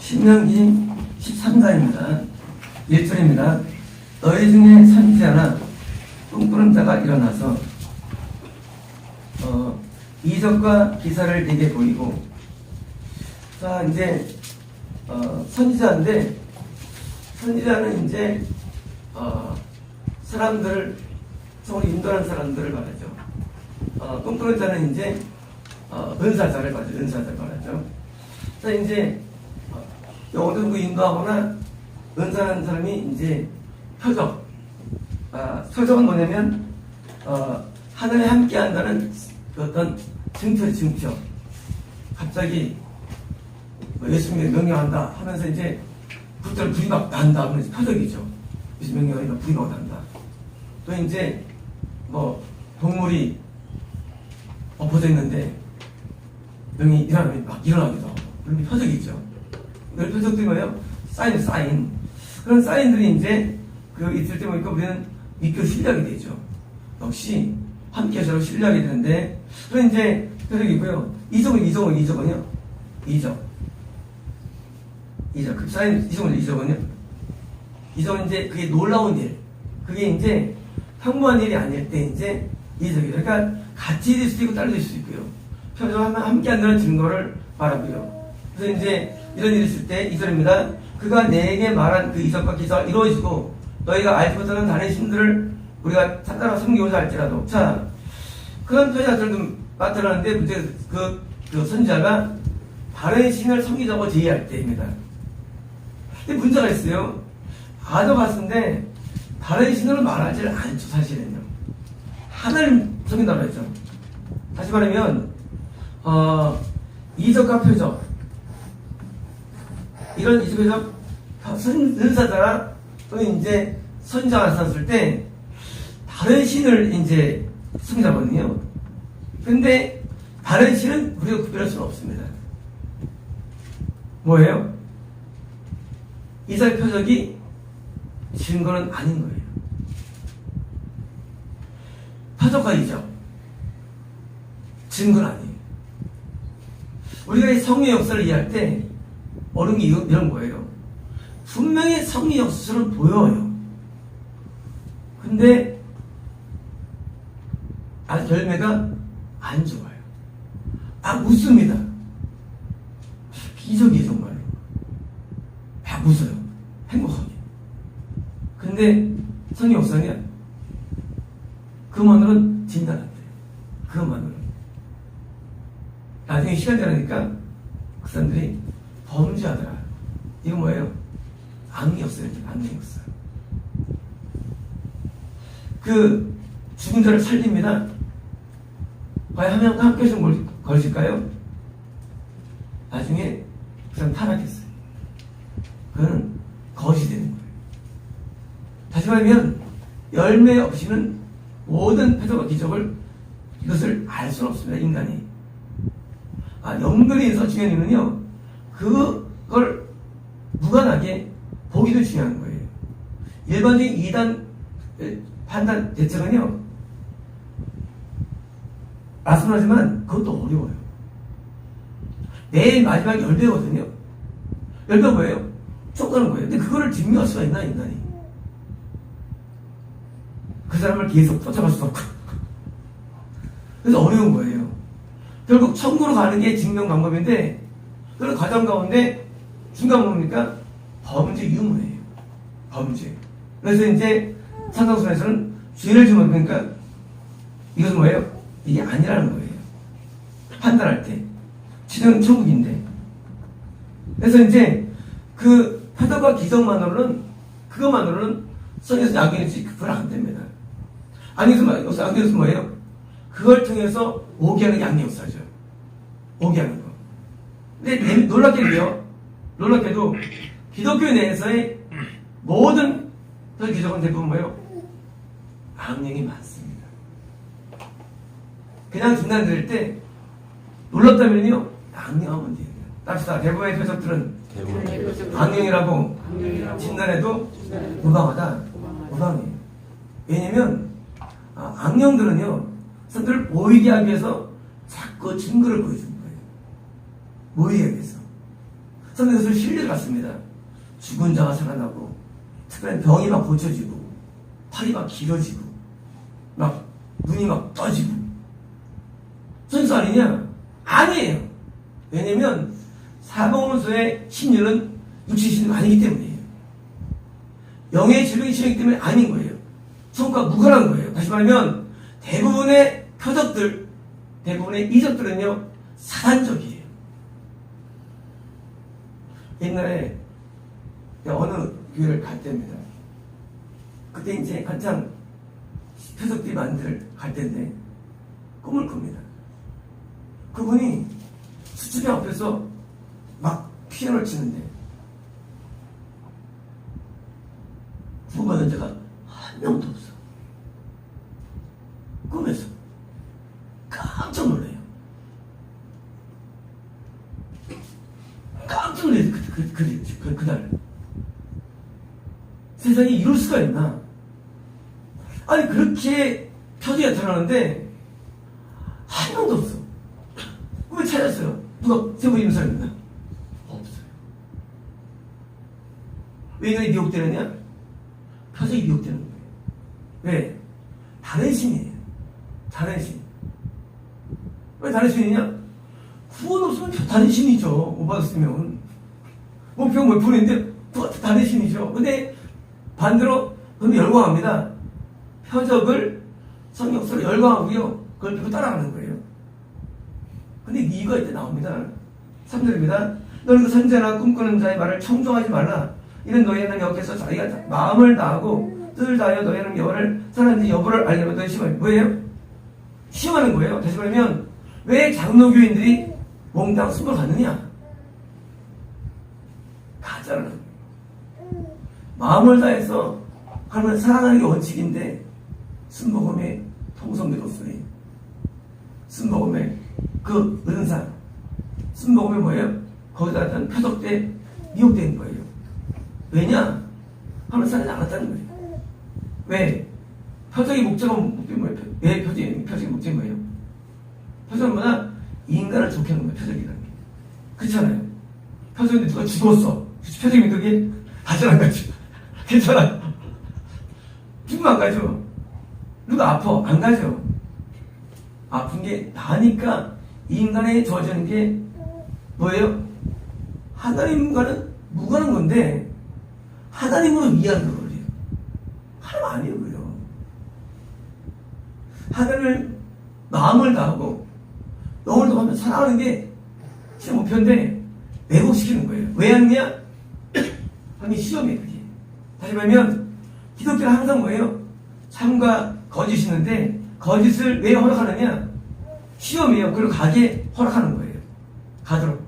신명기 13장입니다. 1절입니다. 너희 중에 선지자나 꿈꾸는 자가 일어나서 이적과 기사를 내게 보이고. 자, 이제 선지자인데, 선지자는 이제 사람들을 성으로 인도하는 사람들을 말하죠. 꿈꾸는 자는 이제 은사자를 말하죠. 은사자를 말하죠. 자, 이제 영혼도 누구 인도하거나 은사하는 사람이 이제 표적. 표적은 뭐냐면 하늘에 함께 한다는 어떤 증표. 갑자기 예수님이 명령한다 하면서 이제 그때를 불이 막 난다 하면 표적이죠. 예수 명령하니까 불이 막 난다. 또 이제 동물이 엎어져 있는데 명이 일어나면 막 일어나기도 하고 그런 게 표적이죠. 그 표적들이 뭐예요? 사인. 그런 사인들이 이제 있을 때 보니까 우리는 믿고 신뢰하게 되죠. 역시 함께 서로 신뢰하게 되는데, 그런 이제 표적이고요. 이적은요? 이적. 그 사인, 이적은요? 이적은 이제 그게 놀라운 일. 그게 이제 평범한 일이 아닐 때 이제 이적이죠. 그러니까 같이 될 수도 있고 딸릴 수도 있고요. 표적하면 함께 한다는 증거를 말하고요. 그래서 이제 이런 일이 있을 때 이절입니다. 그가 내게 말한 그 이적과 기사가 이루어지고 너희가 알지 못하는 다른 신들을 우리가 찾아라 섬기고자 할지라도. 자, 그런 표적들도 나타나는데 문제가 그 선지자가 다른 신을 섬기자고 제의할 때입니다. 근데 문제가 있어요. 아도 봤는데 다른 신으로 말하지 않죠. 사실은요. 하나님 섬긴다고 했죠. 다시 말하면 이적과 표적, 이런 이적에서 은사자가 또는 이제 선지자가 나섰을 때 다른 신을 이제 섬기자거든요. 근데 다른 신은 우리가 구별할 수는 없습니다. 뭐예요? 이적 표적이 증거는 아닌 거예요. 표적과 이적 증거는 아니에요. 우리가 이 성의 역사를 이해할 때 어려운 게 이런 거예요. 분명히 성의 역사는 보여요. 근데 아직 열매가 안 좋아요. 웃습니다. 기적이에요, 정말로. 웃어요. 행복하게. 근데 성의 역사는 그만으로는 진단 안 돼요. 그것만으로는. 나중에 시간 지나니까 그 사람들이 범죄하더라. 이거 뭐예요? 악의 역사예요. 악의 역사. 그 죽은 자를 살립니다. 과연 한 명과 함께 좀 걸칠까요? 나중에 그 사람 타락했어요. 그거는 거짓이 되는 거예요. 다시 말하면 열매 없이는 모든 표적과 기적을 이것을 알 수는 없습니다. 인간이. 연결이 있어 중요한 이유는요, 그걸 무관하게 보기도 중요한 거예요. 일반적인 2단 판단 대책은요, 말씀하지만 그것도 어려워요. 내일 마지막 10배거든요. 10배 뭐예요? 쫓가는 거예요. 근데 그거를 증명할 수가 있나, 인간이? 그 사람을 계속 쫓아갈 수가 없고. 그래서 어려운 거예요. 결국 천국으로 가는 게 증명 방법인데, 그런 과정 가운데 중간 뭡니까? 범죄 유무예요. 범죄. 그래서 이제 산상순에서는 죄를 지면 그러니까 이것은 뭐예요? 이게 아니라는 거예요. 판단할 때. 지금 천국인데. 그래서 이제 그 표적과 기적만으로는, 그것만으로는 성에서 악인이지 그건 안 됩니다. 악인에서 뭐예요? 그걸 통해서 오게 하는 게 악의 역사죠. 오게 하는 거. 근데 놀랍게도 기독교 내에서의 모든 기적은 대부분 뭐예요? 악령이 많습니다. 그냥 중단 들을 때 놀랍다면요, 악령하면 돼요. 답시다. 대부분의 표적들은 악령이라고 진단해도 무방하다. 무방해요. 왜냐면 악령들은요, 사람들을 모이게 하기 위해서 자꾸 증거를 보여주는 거예요. 모이게 하기 위해서. 성경 그것을 신뢰를 갖습니다. 죽은 자가 살아나고, 특별한 병이 막 고쳐지고, 팔이 막 길어지고, 막 눈이 막 떠지고. 선수 아니냐? 아니에요. 왜냐면 사방원소의 신유는 육체 신유가 아니기 때문이에요. 영의 질병이 치료이기 때문에 아닌 거예요. 성과 무관한 거예요. 다시 말하면 대부분의 표적들, 대부분의 이적들은요, 사단적이에요. 옛날에 어느 교회를 갈 때입니다. 그때 이제 한창 표적들이 많이들 갈 때인데 꿈을 꿉니다. 그분이 수첩병 앞에서 막 피아노를 치는데 구원받은 자가 한 명도 없어. 꿈에서 깜짝 놀래요. 깜짝 놀래요. 그날 세상에 이럴 수가 있나? 아니 그렇게 표적이 나타나는데 한 명도 없어. 꿈에 찾았어요. 누가 세모 있는 사람 있나? 없어요. 왜 인간이 미혹되느냐? 표적이 미혹되는 거예요. 왜? 다른 신이에요. 다른 신. 왜 다른 신이냐? 구원 없으면 다른 신이죠. 못 받았으면. 목표가 몇 프로인데 다른 신이죠. 근데 반대로 그럼 열광합니다. 표적을 성경서로 열광하고요. 그걸 보고 따라가는 거예요. 근데 이유가 이때 나옵니다. 3절입니다. 너는 그 선자나 꿈꾸는 자의 말을 청종하지 말라. 이는 너희는 여기서 자기가 마음을 다하고 뜻을 다하여 너희는 여호와를 사랑하는지 여부를 알려면 너희 시험하는 뭐예요? 시험하는 거예요. 다시 말하면 왜 장로교인들이 몽땅 숨을 갔느냐? 가잖아. 마음을 다해서 하나님을 사랑하는 게 원칙인데 순복음의 통성기도소리, 순복음의 그 은사, 순복음이 뭐예요? 거기다 어떤 표적 때 미혹된 거예요. 왜냐? 하나님 사랑하지 않았다는 거예요. 왜? 표적의 목적은 뭐예요? 왜 표적의 목적이 뭐예요? 표적은 뭐냐? 인간을 좋게 하는 거예요. 표적이라는 게. 그렇잖아요. 표적인데 누가 죽었어. 표적이면 그게 다시 안 가죠. 괜찮아요. 죽으면 안 가죠. 누가 아파? 안 가죠. 아픈 게 나으니까 인간에 주어지는 게 뭐예요? 하나님과는 무관한 건데 하나님으로 이해하는 거예요. 하나님 아니에요. 그래요. 하나님을 마음을 다하고 영을 다하면 사랑하는 게 제 목표인데 왜곡시키는 거예요. 왜 하느냐? 하나님 시험이에요. 그게. 다시 말하면 기독교는 항상 뭐예요? 참과 거짓이 있는데 거짓을 왜 허락하느냐? 시험이에요. 그리고 가게 허락하는 거예요. 가도록.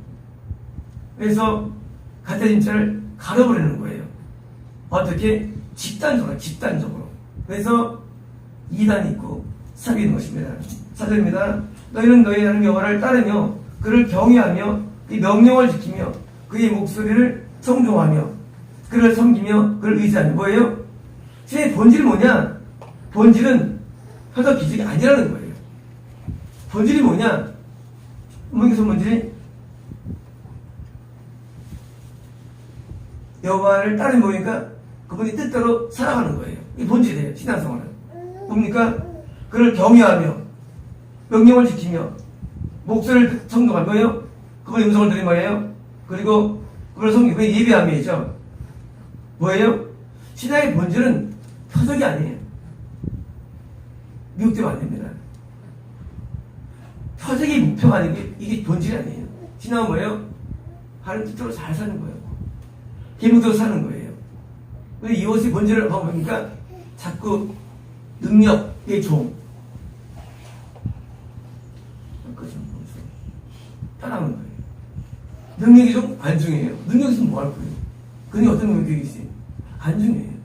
그래서 가짜 진짜를 가려버리는 거예요. 어떻게? 집단적으로. 그래서 이단이 있고 사기 있는 것입니다. 4절입니다. 너희는 너희 하나님 여호와를 따르며 그를 경외하며 그 명령을 지키며 그의 목소리를 청종하며 그를 섬기며 그를 의지하며 뭐예요? 제 본질이 뭐냐? 본질은 표적 기적이 아니라는 거예요. 본질이 뭐냐? 문기서 본질이 여호와를 따르는 뭐니까 그분이 뜻대로 살아가는 거예요. 이 본질이에요. 신앙생활은. 뭡니까? 그를 경외하며 명령을 지키며 목소리를 청종하며 뭐예요? 그분의 음성을 들으면 뭐예요? 그리고 그걸 섬기고 예배함이죠. 뭐예요? 신앙의 본질은 표적이 아니에요. 미혹되면 안 됩니다. 표적이 목표가 아니고 이게 본질이 아니에요. 신앙은 뭐예요? 하나님 뜻대로 잘 사는 거예요. 계명대로 사는 거예요. 근데 이것이 본질을 보니까 자꾸 능력의 종. 따라하는 거예요. 능력이 좀 안 중요해요. 능력이 있으면 뭐 할 거예요? 근데 어떤 능력이 있어요? 안 중요해요.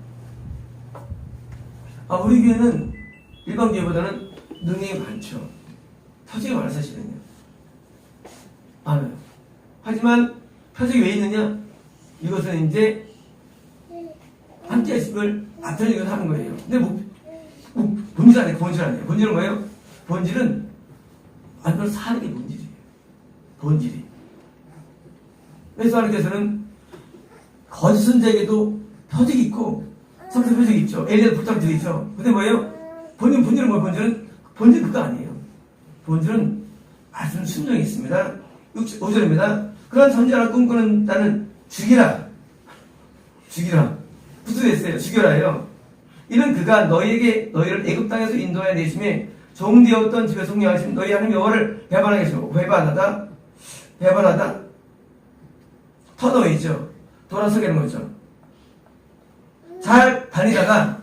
우리 교회는 일반 교회보다는 능력이 많죠. 표적이 많아요, 사실은요. 많아요. 하지만 표적이 왜 있느냐? 이것은 이제 함께 하심을 나타내기 하는 거예요. 근데 본질 아니에요. 본질 아니에요. 본질은 뭐예요? 본질은 완전 사는 게 본질이에요. 본질이. 그래서 하나님께서는 거짓 선자에게도 표적이 있고 성서 표적이 있죠. 엘리야도 부탁드리죠. 근데 뭐예요? 본질은 뭐예요? 본질은 그거 아니에요. 본질은 말씀 순종이 있습니다. 5절입니다. 그런 선자를 꿈꾸는 나는 죽이라. 부두했어요. 죽여라요. 이는 그가 너희를 애굽 땅에서 인도하여 내심에 종되었던 집에 속량하신 너희 하나님 여호와를 배반하게 하시고 배반하다 터너이죠. 돌아서게 하는 거죠. 잘 다니다가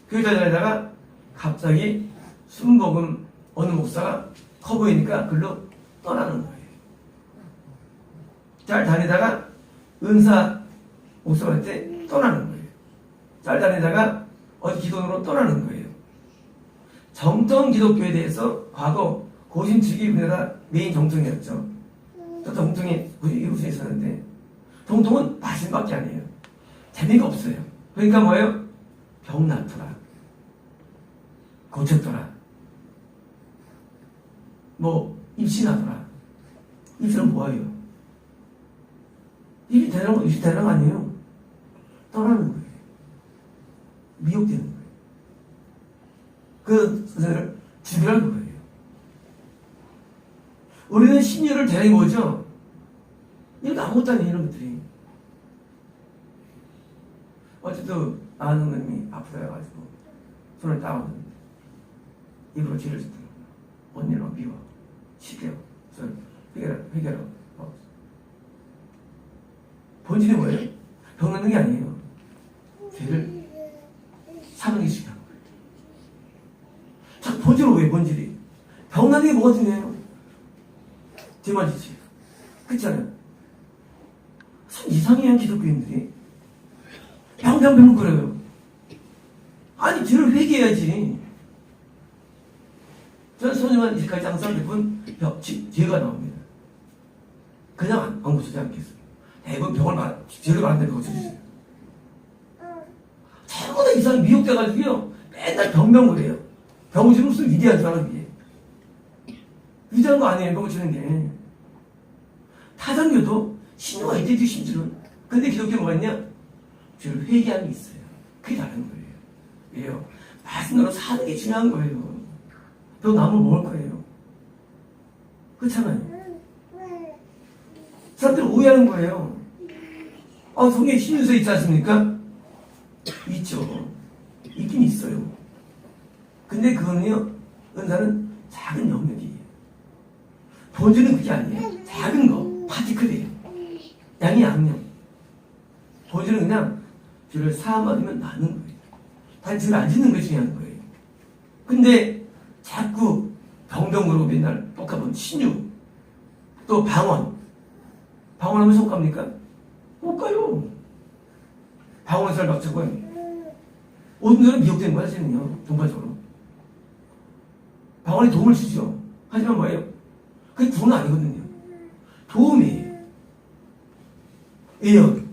교회 다니다가 갑자기 순복음 어느 목사가 커 보이니까 글로 떠나는 거예요. 잘 다니다가 은사 목사한테 떠나는 거예요. 잘 다니다가 어디 기도로 떠나는 거예요. 정통 기독교에 대해서 과거 고신 측이 우리나라 메인 정통이었죠. 또 정통이 이루어져 있었는데 정통은 말씀밖에 아니에요. 재미가 없어요. 그러니까 뭐예요? 병 낫더라, 고쳤더라, 뭐 임신하더라. 임신은 뭐예요? 입이 되는 거 아니에요. 떠나는 거예요. 미혹되는 거예요. 그 선생을 죽이라는 거예요. 우리는 신유를 대단히 보죠. 이렇게 아무것도 아니에요, 이런 것들이. 어쨌든 아는 놈이 아프다 해가지고 손을 따왔는데 입으로 죄를 짓더라고요. 언니는 미워, 시켜, 회개하라고. 본질이 뭐예요? 병 낫는 게 아니에요. 죄를 사는 게 중요한 거예요. 자, 본질은 왜 본질이? 병 낫는 게 뭐가 중요해요? 제 말이지. 그렇잖아요. 참 이상해요, 기독교인들이. 병 그래요. 아니, 죄를 회개해야지. 저는 소년만 이제까지 항상 대부분 죄가 나옵니다. 그냥 안 고치지 않겠어요. 대부분 죄를 말하는데 고쳐주세요. 전부 다 이상하게 미혹돼가지고요. 맨날 병 그래요. 병 고치면 무슨 위대한 줄 알아, 그게. 위대한 거 아니에요, 병 고치는 게. 타장교도 신유가 이제도 심지어는. 근데 기독교는 뭐가 있냐? 죄를 회개하는 게 있어요. 그게 다른 거예요. 왜요? 말씀대로 사는 게 중요한 거예요. 병 나면 먹을 거예요. 그렇잖아요. 사람들은 오해하는 거예요. 성경에 신유서 있지 않습니까? 있죠. 있긴 있어요. 근데 그거는요, 은사는 작은 영역이에요. 본질은 그게 아니에요. 작은 거, 파티클이에요. 양이 양념. 본질은 그냥 죄를 사함받으면 나는 거예요. 단지 죄를 안 짓는 것이 중요한 거예요. 근데 자꾸 병동으로 맨날 복합은 신유, 또 방언하면 속 갑니까? 못 가요. 방언살 박차고요. 모든 사람 미혹된 거야, 지금요. 전반적으로. 방언이 도움을 주죠. 하지만 뭐예요? 그게 구원은 아니거든요. 도움이에요. 예언.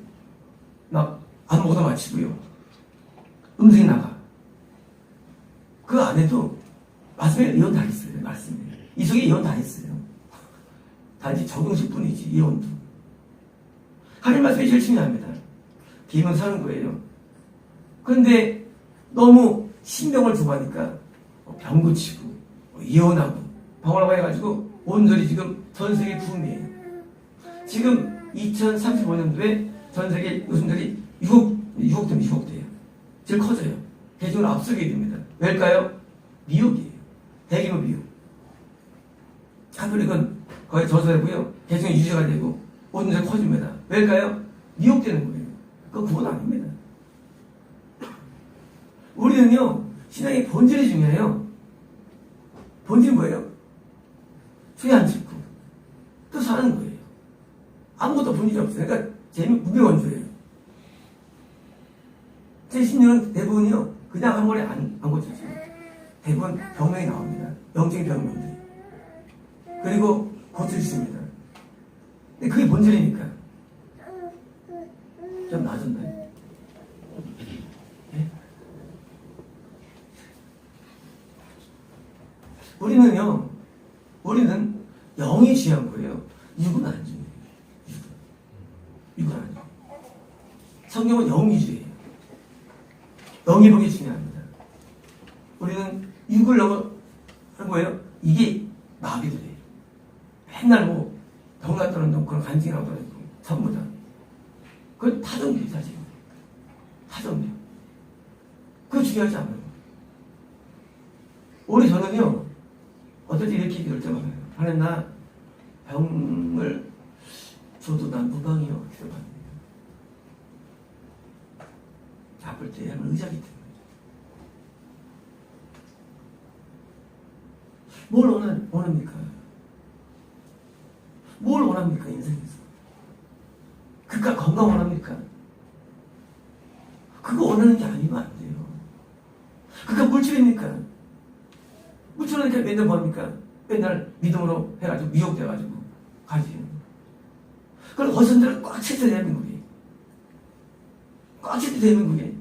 막 아무거나 마치고요. 음성이 나가. 그 안에도 말씀에 예언 다 있어요. 말씀에. 이 속에 예언 다 있어요. 단지 적응식 뿐이지, 예언도. 하나님 말씀이 제일 중요합니다. 비면 사는 거예요. 그런데 너무 신병을 주고 하니까 병 고치고 예언하고 방언하고 해가지고 온전히 지금 전 세계 붐이에요. 지금 2035년도에 전 세계 요즘들이 6억 대예요. 제일 커져요. 대중을 앞서게 됩니다. 왜일까요? 미혹이에요. 대규모 미혹. 카톨릭은 거의 저서되고요. 대중이 유지가 되고 온전히 커집니다. 왜일까요? 미혹되는 거예요. 그거 구원 아닙니다. 우리는요, 신앙의 본질이 중요해요. 본질은 뭐예요? 죄 안 짓고 또 사는 거예요. 아무것도 본질이 없어요. 그러니까 무명원주예요. 제 신앙은 대부분이요, 그냥 한 번에 안 고쳐져요. 대부분 병명이 나옵니다. 영적인 병명들이. 그리고 고쳐주십니다. 근데 그게 본질이니까. 좀 나아졌나요? 네? 우리는 영이 중요한 거예요. 육은 안 중요해요. 성경은 영위주의예요. 영이 보기 중요합니다. 우리는 육을 너무 하는 거예요. 이게 마비들이에요. 맨날 뭐 병나 떠는 놈 그런 간증이라고 그러고 전부 다. 그건 타종교예요, 사실. 타종교. 그거 중요하지 않아요. 우리 저는요, 어떨 때 이렇게 결정하면 하나님 나 병을 줘도 난 무방이요. 기도합니다. 아플 때 하면 의자기 때문에. 뭘 원합니까? 뭘 원합니까, 인생에서? 그깟 건강 원합니까? 그거 원하는 게 아니면 안 돼요. 그깟 물질입니까? 물질은 이렇게 맨날 뭐합니까? 맨날 믿음으로 해가지고 미혹돼가지고 가지. 그럼 어선들은 꽉 찼어요, 대한민국이. 꽉 찼어요, 대한민국이.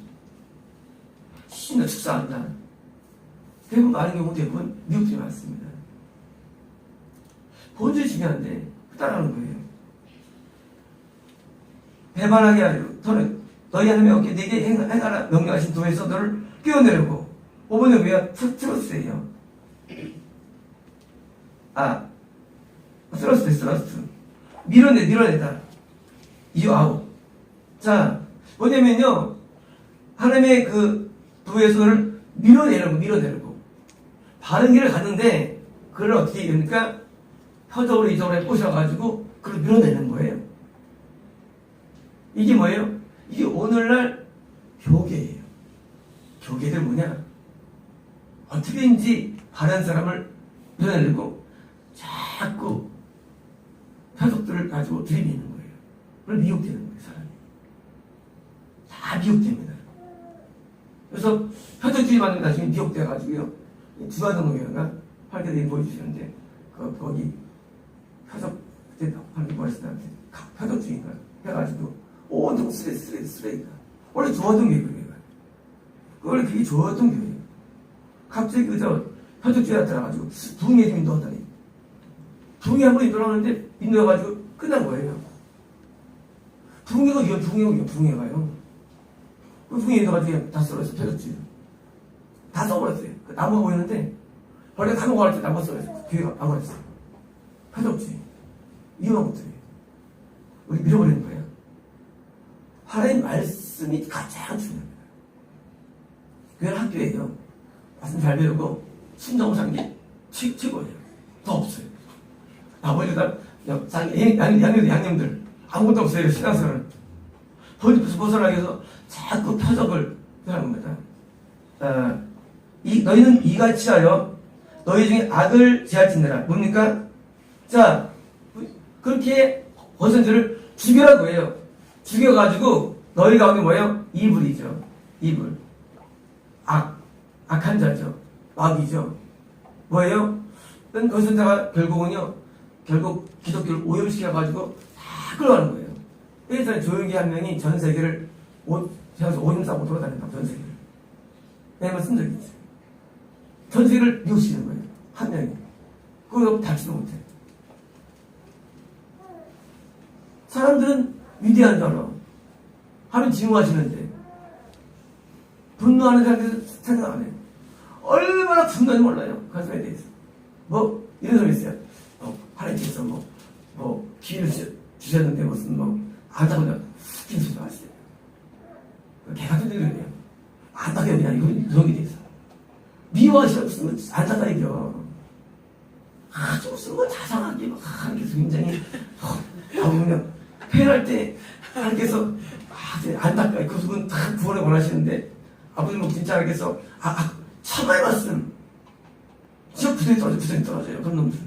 신나 축사한다. 대부분 많은 경우 대부분 미혹들이 많습니다. 본질이 중요한데 따라하는 거예요. 배반하게 하리로 너희 하나님의 어깨 네게 행하라 명령하신 도에서 너를 끼워내려고. 5번에 왜요? 트러스예요. 트러스트. 밀어내다. 이유 아웃. 자, 뭐냐면요. 하나님의 그 도에서를 밀어내려고. 바른 길을 갔는데, 그걸 어떻게 됩니까? 표적으로 이적으로 꼬셔가지고, 그걸 밀어내는 거예요. 이게 뭐예요? 이게 오늘날 교계예요. 교계들 뭐냐? 어떻게든지 바른 사람을 밀어내려고 자꾸 표적들을 가지고 들이미는 거예요. 그걸 미혹되는 거예요, 사람이. 다 미혹됩니다. 그래서 표적들이 만든 나중에 미혹돼가지고요. 주화동교회가 활대들이 보여주시는데, 거기 표적, 그때 하는 뭐였었나한테 표적주의인가 해가지고, 온통 쓰레기가. 원래 좋았던 교회가. 원래 그게 좋았던 교회예요. 갑자기 표적주의가 들어가지고, 부흥에 좀 인도하더니, 부흥이 한번 인도하는데, 인도해가지고 끝난 거예요. 부흥회가요. 그 부흥에 인도가지고 다 썰었어요, 표적주의. 다 써버렸어요. 나무가 보이는데, 원래 다 먹어갈 때 나무가 썰었어요. 교회가 나무였어요. 표적주의. 이유가 못해요. 우리 밀어버리는 거예요. 하나님 말씀이 가장 중요합니다. 교회는 학교예요. 말씀 잘 배우고 순종 사는 게 최고예요. 더 없어요. 나머지가 양념들 아무것도 없어요. 신앙생활은 벗어나기 위해서 자꾸 표적을 하는 겁니다. 너희는 이같이 하여 너희 중에 악을 제할지니라. 뭡니까? 자, 그렇게 벗은 자를 죽여라고 해요. 죽여가지고 너희 가운데 뭐예요? 이불이죠. 이불. 악한 자죠. 마귀죠. 뭐예요? 벗은 자가 결국 기독교를 오염시켜가지고 다 끌어가는 거예요. 일단 조용히 한 명이 전 세계를 오줌 싸고 돌아다닌다고, 전 세계를. 내가 쓴 적이 있어요. 전 세계를 미우시는 거예요. 한 명이. 그거 닿지도 못해. 사람들은 위대한 줄 알아. 하면 증오하시는데. 분노하는 사람들 생각 안 해요. 얼마나 분노한지 몰라요. 가슴에 대해서. 이런 소리 있어요. 하나님께서 기회를 주셨는데 무슨 안타까운 스킨 소리도 하시대요. 개같은 소리예요. 안타까워 그냥 이런 게 돼서. 미워하시라고 쓰면 안타까워요. 아주 무슨 자상하게 하나님께서 굉장히 그냥 회의할 때 하나님께서 안타까워요. 그 부분 다 구원을 원하시는데 아버님 진짜 하나님께서 참아야 말씀 진짜 부정이 떨어져요. 그런 놈들.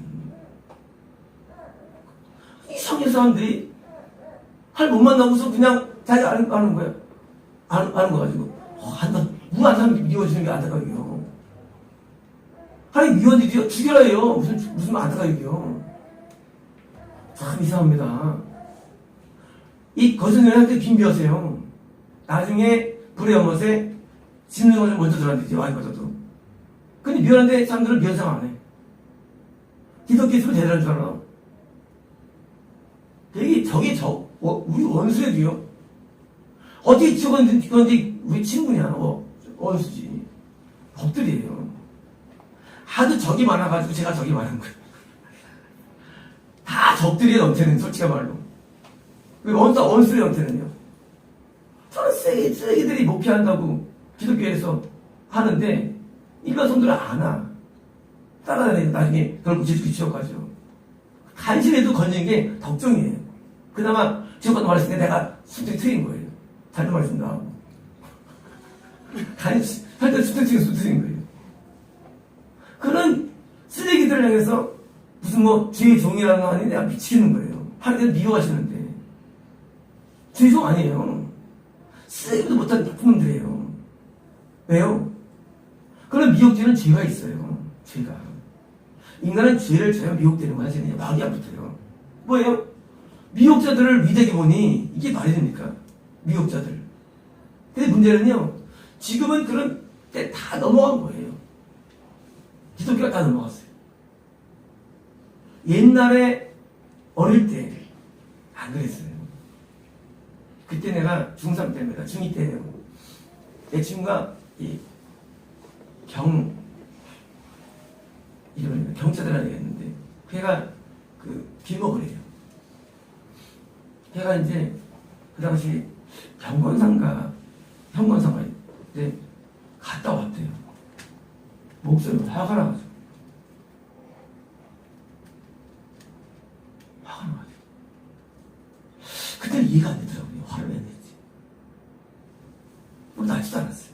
이상한 사람들이 못 만나고서 그냥 자기가 아는 거예요. 아는 거 가지고. 무한 사람 미워지는 게 안타까워요. 하나님 미워지죠. 죽여라 해요. 무슨 안타까워요. 참 이상합니다. 이 거짓말한테 빈비하세요. 나중에 불의 연못에 짓는 것을 먼저 들어간대죠. 와이버저도. 근데 미워하는데 사람들은 면상 안 해. 기독교 있으면 대단한 줄 알아. 저기 우리 원수에도요. 어떻게 죽었는지 왜 친구냐, 원수지. 적들이에요. 하도 적이 많아가지고 제가 적이 많은 거예요. 다 적들이에요, 연태는, 솔직한 말로. 원수의 연태는요. 저는 쓰레기들이 목회한다고 기독교에서 하는데, 일반 성도를 안 와. 따라다니고 나중에 결국 지옥 가죠. 간신해도 건지는 게 덕정이에요. 그나마 지옥 가서 말했을 때 내가 순전히 틀린 거예요. 잘도 말했습니다. 간신, 살짝 순전히 틀린 거예요. 그런 쓰레기들을 향해서 무슨 주의 종이라는 거 아니 내가 미치는 거예요. 하나님께서 미워하시는데. 주의 종 아니에요. 쓰레기도 못한 나쁜 놈들이에요. 왜요? 그런 미혹되는 죄가 있어요. 죄가. 인간은 죄를 져야 미혹되는 거야. 쟤는 마귀야부터요. 뭐예요? 미혹자들을 위대하게 보니 이게 말이 됩니까? 미혹자들. 근데 문제는요. 지금은 그런 때 다 넘어간 거예요. 기독교가 다 넘어갔어요. 옛날에 어릴 때 안 그랬어요. 그때 내가 중3 때입니다. 중2 때예요. 내 친구가 이름이 경찰이라는 애가 있는데 걔가 길먹으래요. 걔가 이제 그 당시 현건상가 이제 갔다 왔대요. 목소리가 화가 나가지고. 그때 이해가 안 되더라고요. 화를 왜 냈지. 날지도 않았어요.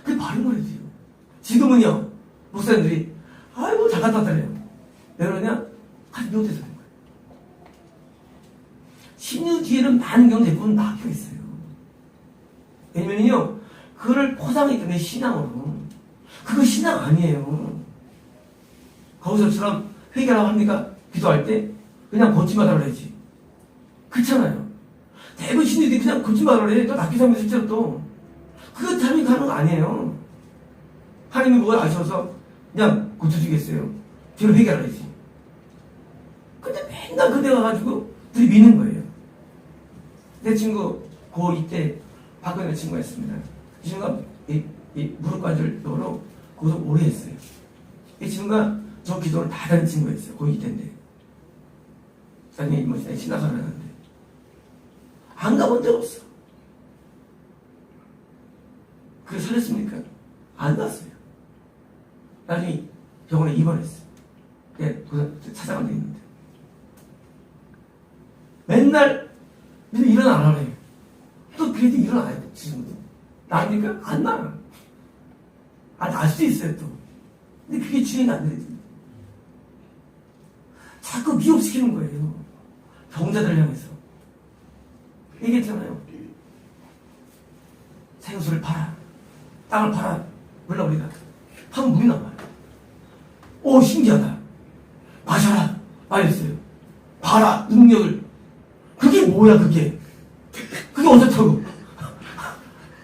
그게 바른 거래요. 지금은요, 목사님들이, 아이고, 잘 갔다 왔다래요. 왜 그러냐? 아주 미혹돼서 그런 거예요. 신유 뒤에는 많은 경우 대부분 막혀 있어요. 왜냐면요, 그거를 포장했기 때문에 신앙으로. 그거 신앙 아니에요. 거기서처럼 회개라고 합니까? 기도할 때? 그냥 걷지마라 그래야지. 그렇잖아요. 대부분 신유들이 그냥 걷지마라 그래. 또 낚기 사면 실제로 또. 그거 삶이 가는 거 아니에요. 하나님이 그걸 아셔서 그냥 고쳐주겠어요. 뒤로 회개하라야지. 근데 맨날 그대 가가지고 들이미는 거예요. 내 친구 고2 때 박근혜 친구가 있습니다. 이 친구가 무릎 관절염으로 고생 오래 했어요. 이 친구가 저 기도를 다 다닌 친구였어요. 고2 때인데. 사장님 신학을 하는데 안 가본 적 없어. 그게 살렸습니까? 안 났어요. 나중에 병원에 입원했어요. 찾아간 데 있는데. 맨날 일어나라 그래요. 또 그래도 일어나요. 지금도. 나니까 안 나. 날 수도 있어요 또. 근데 그게 주인이 안 되거든요. 자꾸 미혹시키는 거예요. 병자들을 향해서. 얘기했잖아요. 생수를 팔아. 땅을 팔아. 물론 우리가 하면 물이 나와요. 오, 신기하다. 마셔라. 말했어요. 봐라. 능력을. 그게 뭐야, 그게. 그게 어떻다고.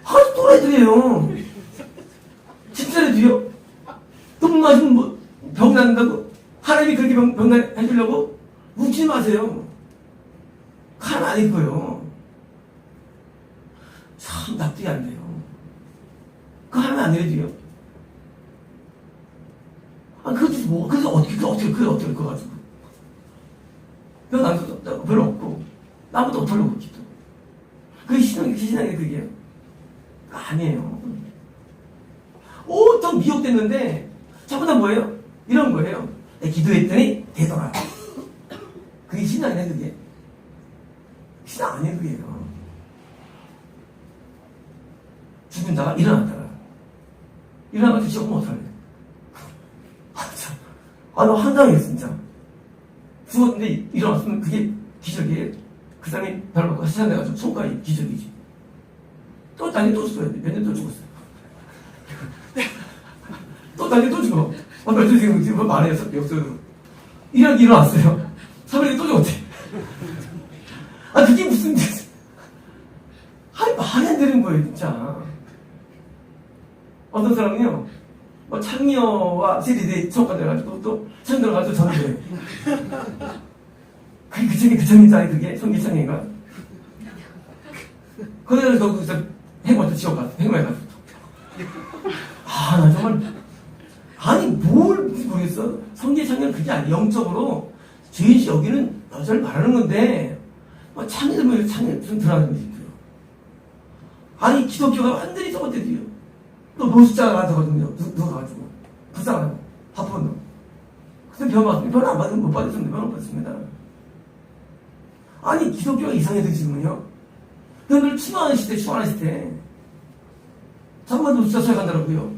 아주 또라이들이에요. 진짜로도요. 똥 마시면 병 낫는다고? 하나님이 그렇게 병 해주려고? 묻지 마세요. 칼 안 입고요. 참 납득이 안 돼요. 그거 하면 안 되지요. 그것도 뭐, 그래서 어떻게 그거 가지고. 병 별로 없고, 나보다 어떡하려고 기도. 그게 신앙이 그게요. 아니에요. 또 미혹됐는데, 저보다 뭐예요? 이런 거예요. 내가 기도했더니 되더라. 그게 신앙이네, 그게. 신앙 아니에요, 그게요. 죽은 자가 일어났다가. 일어나가지고 죽으면 어떡하래. 참. 나 황당해요, 진짜. 죽었는데 일어났으면 그게 기적이에요. 그 사람이 발 받고 세상돼가지고 손가락이 기적이지. 또 다시 또 죽어야 돼. 몇 년 또 죽었어요. 또 다시 또 죽어. 며칠 지금 말해요, 역설로. 일어났어요. 3일에 또 죽었대. 그게 무슨, 말이 안 되는 거예요, 진짜. 어떤 사람은요, 창녀와 세리대 수업가 돼가지고 또 처음 들어가지고 전도해. 그 책이 그 책이잖아요, 그게. 성기창인가? 거기서 거기서 행마도 지옥 갔어. 행마해가지고. 나 정말 아니 뭘 모르겠어. 성계 창년 그게 아니야. 영적으로 죄인시 여기는 여자를 말하는 건데 창의도 창의 좀 들어가는 거지. 아니 기독교가 완전히 저것들이요. 또 노숙자가 같아거든요. 누가 가지고 불쌍하고 바쁜 놈. 그래서 변 안 받으면 못 받았습니다. 변 못 받습니다. 아니 기독교가 이상해서 지금은요. 그들 추모하는 시대. 잠깐만 노숙자 소리 간다고요.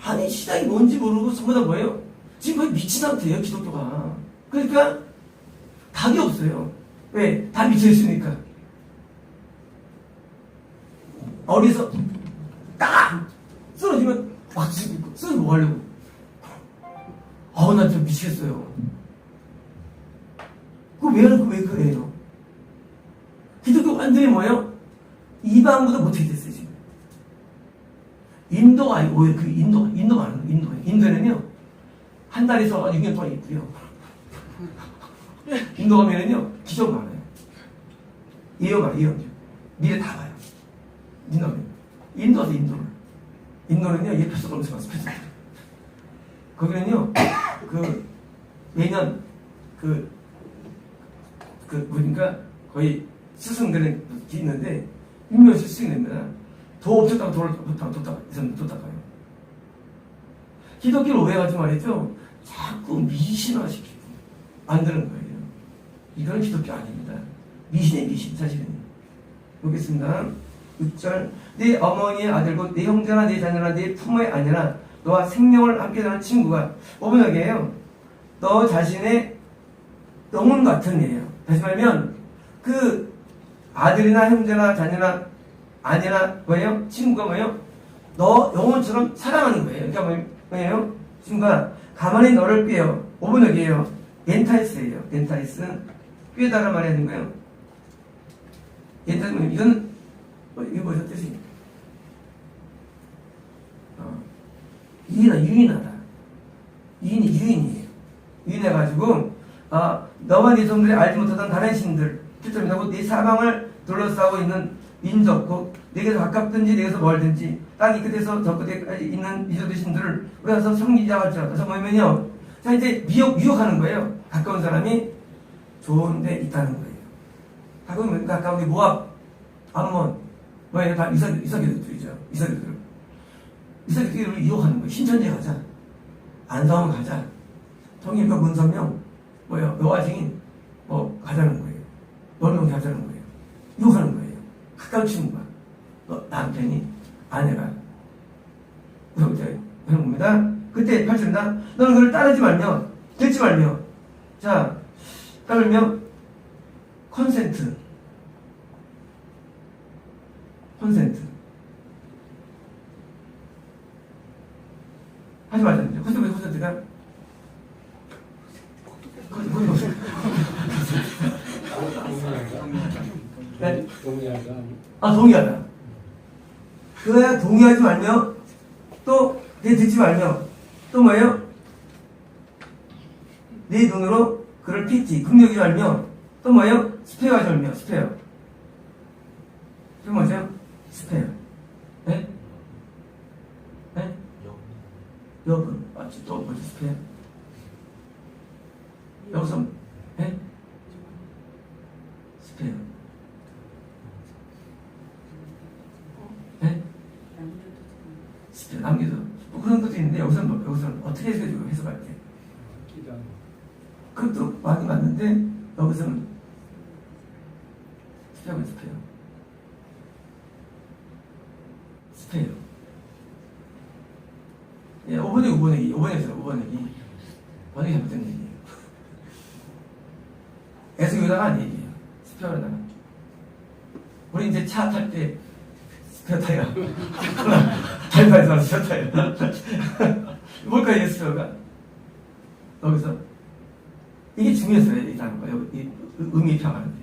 아니 시장이 뭔지 모르고 전부 다 뭐예요? 지금 거의 미친 상태예요. 기독교가. 그러니까 답이 없어요. 왜? 다 미쳐있으니까. 어디서 딱 쓰러지면 막 치고 있고 쓰러지면 뭐 하려고. 나 진짜 미치겠어요. 그거 왜 그래요? 기독교 완전히 뭐예요? 이방보다 못하게 됐어요 지금. 인도가 아니고 오히려 인도가 아니에요. 인도에는요 한 달에서 6년 동안 있고요. 인도 가면은요 기적 많아요. 예언 미래 다 봐요. 인도 가서 인도는요 예표소 검색 가서 표소. 거기는요 매년 보니까 거의 스승들은 있는데 유명한 스승이 됩니다. 도 없었다고 도를 닦아요. 기독교를 오해하지 말이죠. 자꾸 미신화시키고 만드는 거예요. 이건 기독교 아닙니다. 미신 사실은. 보겠습니다. 6절 네 어머니의 아들고 네 형제나 네 자녀나 네 부모의 아내나 너와 생명을 함께 사는 친구가 5번 여기에요. 너 자신의 영혼 같은 애예요. 다시 말하면 그 아들이나 형제나 자녀나 아내나 뭐예요? 친구가 뭐예요? 너 영혼처럼 사랑하는 거예요. 그러니까 뭐예요? 친구가 가만히 너를 꿰어. 5번 여기에요. 엔타이스예요. 엔타이스 꿰다가 말해야 하는 거예요. 엔타이스 뭐예요? 이건 이게 뭐죠 뜻이? 유인하다. 유인이에요. 유인해가지고 너와 네 종들이 알지 못하던 다른 신들 7점이라고 네 사방을 둘러싸고 있는 민족 곧 네게서 가깝든지 네게서 멀든지 땅 이 끝에서 저 끝에까지 있는 미소의 신들을 우리가 섬기자 할지라. 그래서 뭐냐면요. 자 이제 미혹하는 거예요. 가까운 사람이 좋은데 있다는 거예요. 가까운 게 모압, 암몬 뭐예요? 다 이삭이들이죠. 이삭이들을 유혹하는 거예요. 신천지 가자. 안성원 가자. 통일과 문선명 여와 증인 가자는 거예요. 놀명이 하자는 거예요. 유혹하는 거예요. 가까운 친구가 남편이 아내가 그런 겁니다. 그때 8절입니다. 너는 그를 따르지 말며 듣지 말며 자 따르며 컨센트 하지 말자는데 콘센트가 네? 동의하다. 그거야 동의하지 말며 또 내 듣지 말며 또 뭐예요? 내 눈으로 그를 핍지 긍정하지 말며 또 뭐예요? 스페어하지 말며 스페어. 그게 뭐죠? 스페어. 네? 네? 여분 맞지? 또 뭐지 스페어? 여기서 네? 스페어. 네? 스페어 남겨도 뭐 그런 것도 있는데 여기서는 어떻게 해석할게? 그것도 많이 맞는데 여기서는 스페어. 예, 5번 얘기. 완전히 잘못된 얘기예요. 애석유다가 아니에요. 스페어로다가. 우리 이제 차 탈 때 스페어 타이어. 달바에서 스페어 타이어. 뭘까요, 이 스페어가? 여기서. 이게 중요했어요, 이 단어가. 여기, 의미 표현하는데.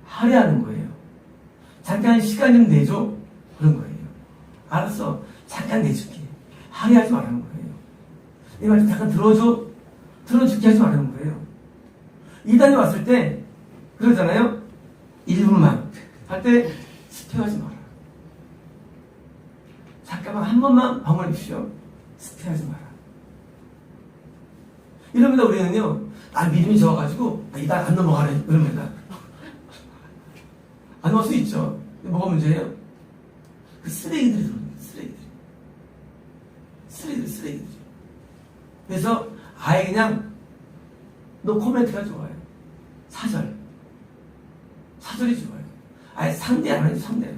할애하는 거예요. 잠깐 시간 좀 내줘? 그런 거예요. 알았어. 잠깐 내줄게. 방해하지 말라는 거예요. 이 말 좀 잠깐 들어주게 하지 말라는 거예요. 이단이 왔을 때 그러잖아요. 1분만 할 때 스페하지 마라. 잠깐만 한 번만 방문해 주십시오. 스페하지 마라. 이럽니다. 우리는요. 믿음이 좋아가지고 이단 안 넘어가네. 그럽니다. 안 넘어갈 수 있죠. 뭐가 문제예요? 그 쓰레기들이 들어옵니다. 쓰레기들이. 그래서 아예 그냥 노 코멘트가 좋아요. 사절이 좋아요. 아예 상대 안 하죠. 상대.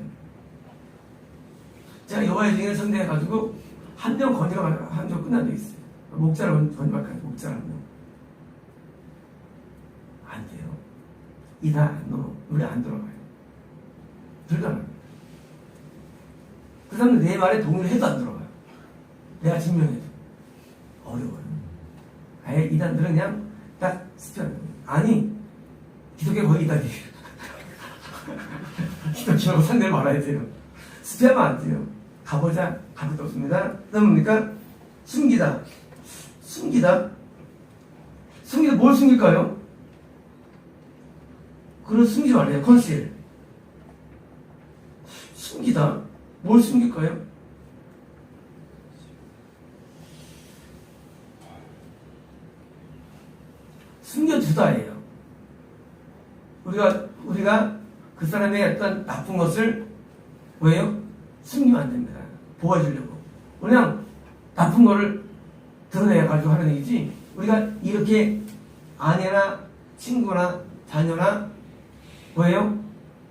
제가 여호와의 증인을 상대해가지고 한 명 건드려 한명 끝난 적 있어요. 목자를 건드려가지고 목자를 한 명. 안 돼요. 이단 안 넘어. 우리 안 들어가요. 불가능합니다. 그 사람은 내 말에 동의를 해도 안 들어가요. 내가 증명해도. 어려워요. 아예 이단들은 그냥 딱 스피하는 거예요. 아니, 기독교 거의 이단이에요. 기독교하고 상대를 말아야 돼요. 스피하면 안 돼요. 가보자. 가볼 데 없습니다. 그 다음 뭡니까? 숨기다. 뭘 숨길까요? 그걸 숨기지 말래요. 컨실. 숨기다. 뭘 숨길까요? 숨겨두다예요. 우리가 그 사람의 어떤 나쁜 것을 왜요? 숨기면 안 됩니다. 보호해주려고. 그냥 나쁜 거를 드러내가지고 하는 얘기지. 우리가 이렇게 아내나 친구나 자녀나 왜요?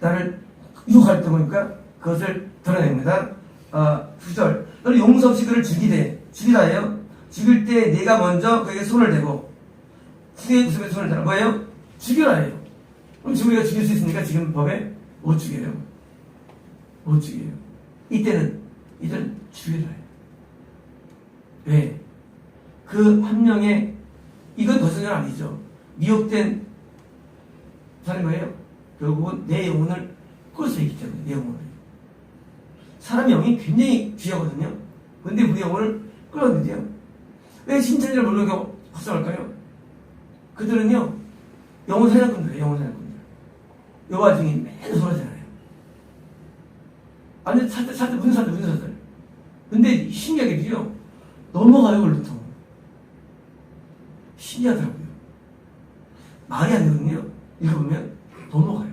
나를 유혹할 때 보니까 그것을 드러냅니다. 9절. 너는 용서 없이 그를 죽이다예요. 죽일 때 네가 먼저 그에게 손을 대고 후에 웃음에 손을 대라. 뭐예요? 죽여라예요. 그럼 지금 우리가 죽일 수 있습니까? 지금 법에? 못 죽여요. 이때는 죽여라예요. 왜? 그 한 명의 이건 거짓말 아니죠. 미혹된 사람이 뭐예요? 결국은 내 영혼을 끌 수 있기 때문에 내 영혼을. 사람 영이 굉장히 귀하거든요. 근데 우리 영혼을 끌었는데요. 왜 신천지를 모르게 확성할까요? 그들은요, 영혼 사냥꾼들. 여호와 증인 맨날 돌아다녀요. 아니, 문사들. 근데 신기하게도요, 넘어가요, 그걸부터. 신기하더라고요. 말이 안 되거든요. 읽어보면 넘어가요.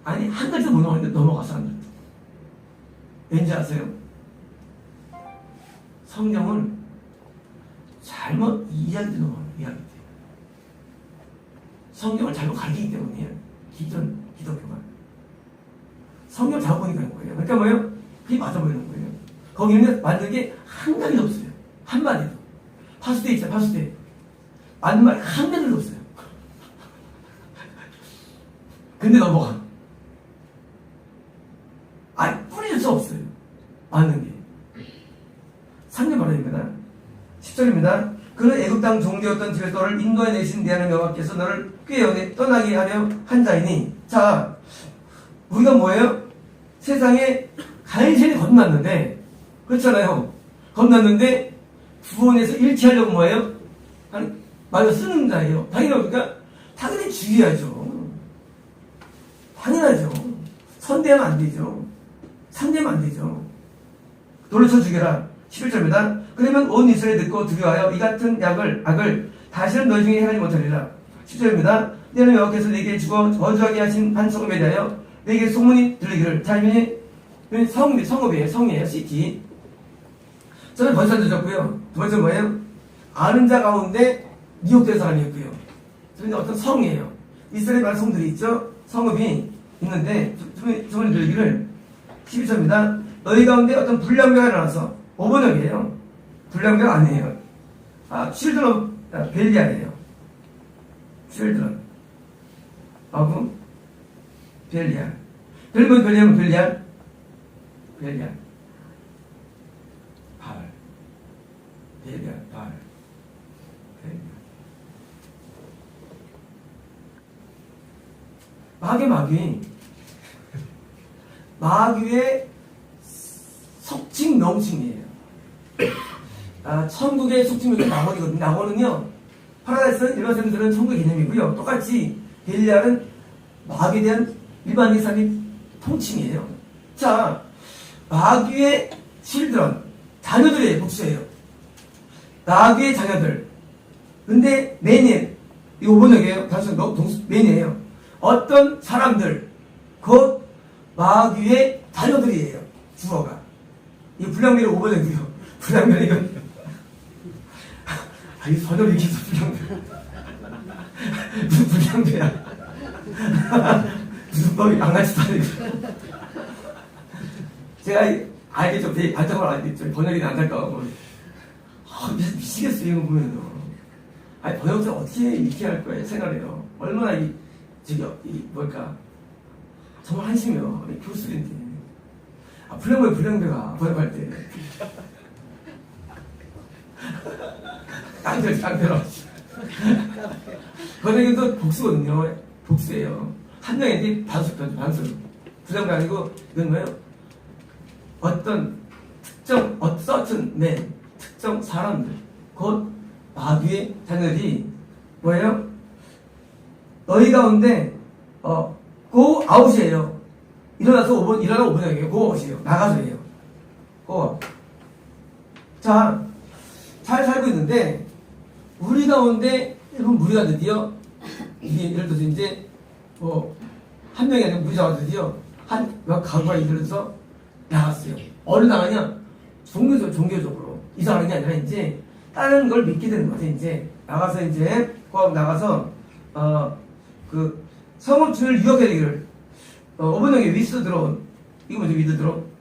아니, 한 가지도 못 넘어가는데 넘어가, 사람들. 왠지 아세요? 성경을 잘못 이해하게 넘어가요. 성경을 잘못 가르치기 때문이에요. 기독교가. 성경 잘못 보니까 그런 거예요. 그러니까 뭐예요? 그게 맞아 보이는 거예요. 거기는 맞는 게 한 가지도 없어요. 한마디도. 파수대 있잖아요, 파수대. 맞는 말 한 가지도 없어요. 근데 넘어가. 아니, 뿌릴 수 없어요. 맞는 게. 3년 말입니다. 10절입니다. 그는 애굽 땅 종되었던 집에서 너를 인도해 내신 내 하나님 여호와께서 너를 꾀어 떠나게 하려 한 자이니. 자, 우리가 뭐예요? 세상에 간신히 건넜는데, 그렇잖아요. 건넜는데 구원에서 일치하려고 뭐예요? 말로 쓰는 자예요. 당연합니까? 당연히 죽여야죠. 당연하죠. 선대하면 안 되죠. 상대하면 안 되죠. 돌려쳐 죽여라. 11절입니다. 그러면 온 이스라엘이 듣고 두려워하여 이 같은 악을 다시는 너희 중에 행하지 못하리라. 10절입니다. 너는 여호와께서 내게 주어 저주하게 하신 한 성읍에 대하여 내게 소문이 들리기를. 자, 이번에 성읍이에요. 성이에요. 시티. 저는 벌써 늦었고요. 두 번째 뭐예요? 아는 자 가운데 미혹된 사람이었고요. 저는 어떤 성이에요. 이스라엘 많은 성들이 있죠. 성읍이 있는데 소문이 들리기를. 12절입니다. 너희 가운데 어떤 불량배가 일어나서 5번역이에요. 불량배가 아니에요. children of 벨리알이에요. children of 벨리알. 벨리알은 벨리알. 발. 벨리알, 발. 마귀의 속칭 명칭이에요. 천국의 속칭명이 낙원이거든요. 낙원은요, 파라다이스는 일반 사람들은 천국의 개념이고요. 똑같이 벨리알은 마귀에 대한 일반적인 사람의 통칭이에요. 자, 마귀의 children, 자녀들의 복수예요. 마귀의 자녀들. 근데 맨이에요. 이거 5번역이에요. 단순 맨이에요. 어떤 사람들, 곧 마귀의 자녀들이에요. 주어가. 이 불량배를 5번역이고요. 불량배는 이건 이 번역을 이렇게 해서 불량배. 무슨 불량배야. 무슨 너 양아치도 아니고. 제가 알겠죠. 되게 발전을 알겠죠. 번역이 안 될까 봐. 미치겠어요. 이거 보면은. 아니, 번역자 어떻게 이렇게 할 거예요? 생각해요. 얼마나 뭘까. 정말 한심해요. 교수인데. 불량배가 번역할 때. 깡패로. 번역은 복수거든요. 복수예요. 한 명인데 반수. 불량배 아니고, 이건 뭐예요? 어떤 certain men, 특정 사람들, 곧 마귀의 자녀들이 뭐예요? 너희 가운데 go out이에요. 일어나 5번이에요. go out이에요. 나가서예요. go out. 자, 잘 살고 있는데 우리 가운데 일본 무리가 드디어 이게 예를 들어서 이제 한 명이 아니라 무리가 드디어 가구가 예를 들어서 나갔어요. 어느 나가냐? 종교적으로 이상하는 게 아니라 이제 다른 걸 믿게 되는 거죠. 이제 나가서 이제 나가서 성읍주를 유혹해 되기를 5번역에 위스 들어온 이거 뭐죠? 위드 들어온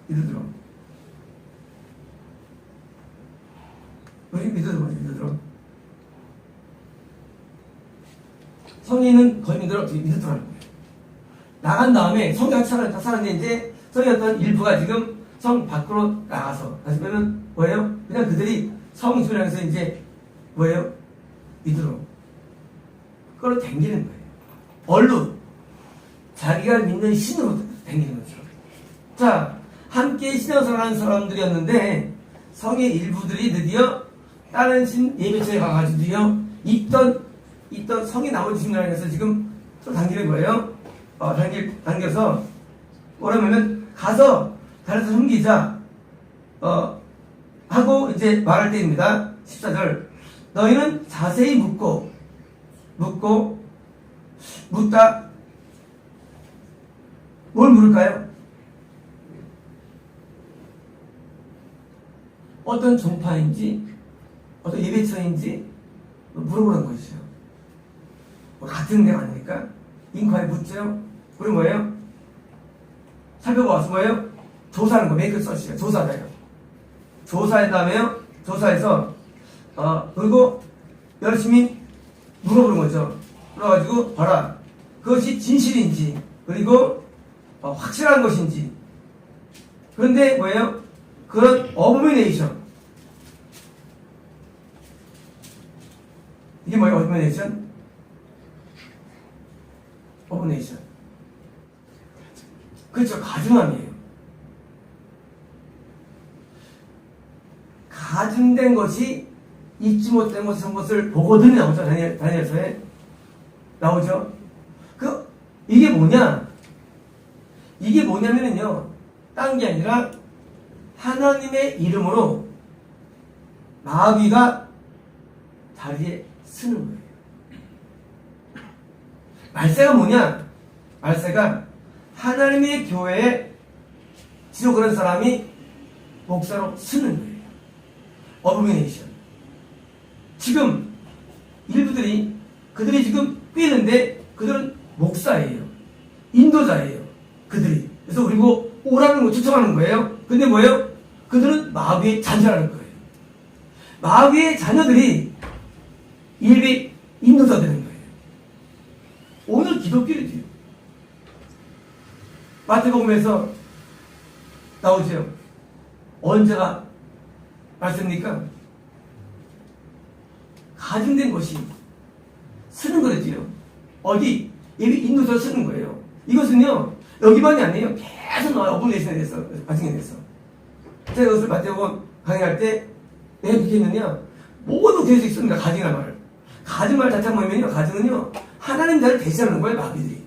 위드 들어온 성인은 거인들을 어떻게 위드 들어가는 거예요. 나간 다음에 성이 같이 살았는데 이제 성의 어떤 일부가 지금 성 밖으로 나가서 다시 보면 뭐예요? 그냥 그들이 성 주변에서 이제 뭐예요? 믿으러 그걸로 댕기는 거예요. 얼룩 자기가 믿는 신으로 댕기는 거죠. 자, 함께 신앙생활하는 사람들이었는데 성의 일부들이 드디어 다른 신 예배처에 가가지고 드디어 있던 성의 나머지 신앙에서 지금 또 당기는 거예요. 당겨서 뭐라면은 가서 다른 데서 섬기자 하고 이제 말할 때입니다. 14절 너희는 자세히 묻다 뭘 물을까요? 어떤 종파인지 어떤 예배처인지 물어보는 것이죠. 같은 데가 아니니까 인과에 묻죠. 그리고 뭐예요? 살펴봐서 뭐예요? 조사하는 거, 메이크 서치가 조사자예요. 조사한 다음에요. 조사해서 그리고 열심히 물어보는 거죠. 그래가지고 봐라. 그것이 진실인지 그리고 확실한 것인지. 그런데 뭐예요? 그런 어부미네이션. 이게 뭐예요? 어부미네이션? 어부네이션. 그렇죠. 가증함이에요. 가증된 것이 잊지 못된 것을 보거든요. 나오죠. 다니엘서에 나오죠. 이게 뭐냐? 이게 뭐냐면요. 딴 게 아니라 하나님의 이름으로 마귀가 자리에 쓰는 거예요. 말세가 뭐냐? 말세가 하나님의 교회에 지옥 그런 사람이 목사로 쓰는 거예요. 어부미네이션. 지금 그들이 지금 꿰는데 그들은 목사예요. 인도자예요. 그들이. 그래서 그리고 오라는 거 추천하는 거예요. 근데 뭐예요? 그들은 마귀의 자녀라는 거예요. 마귀의 자녀들이 일비 인도자 되는 거예요. 오늘 기독교이지요. 마태복음에서 나오죠. 언제가 말씀입니까? 가증된 것이 쓰는 거랬지요. 어디? 예비 인도자 쓰는 거예요. 이것은요, 여기만이 아니에요. 계속 나와요. 어플레이션에 대해서, 과정에 대해서. 제가 그것을 마태복음 강의할 때 왜 그렇게 했느냐? 모두 되어 있습니다. 가증이라는 말을. 가증말 자체가 뭐냐면요. 가증은요, 하나님 자를 대신하는 거예요, 마귀들이.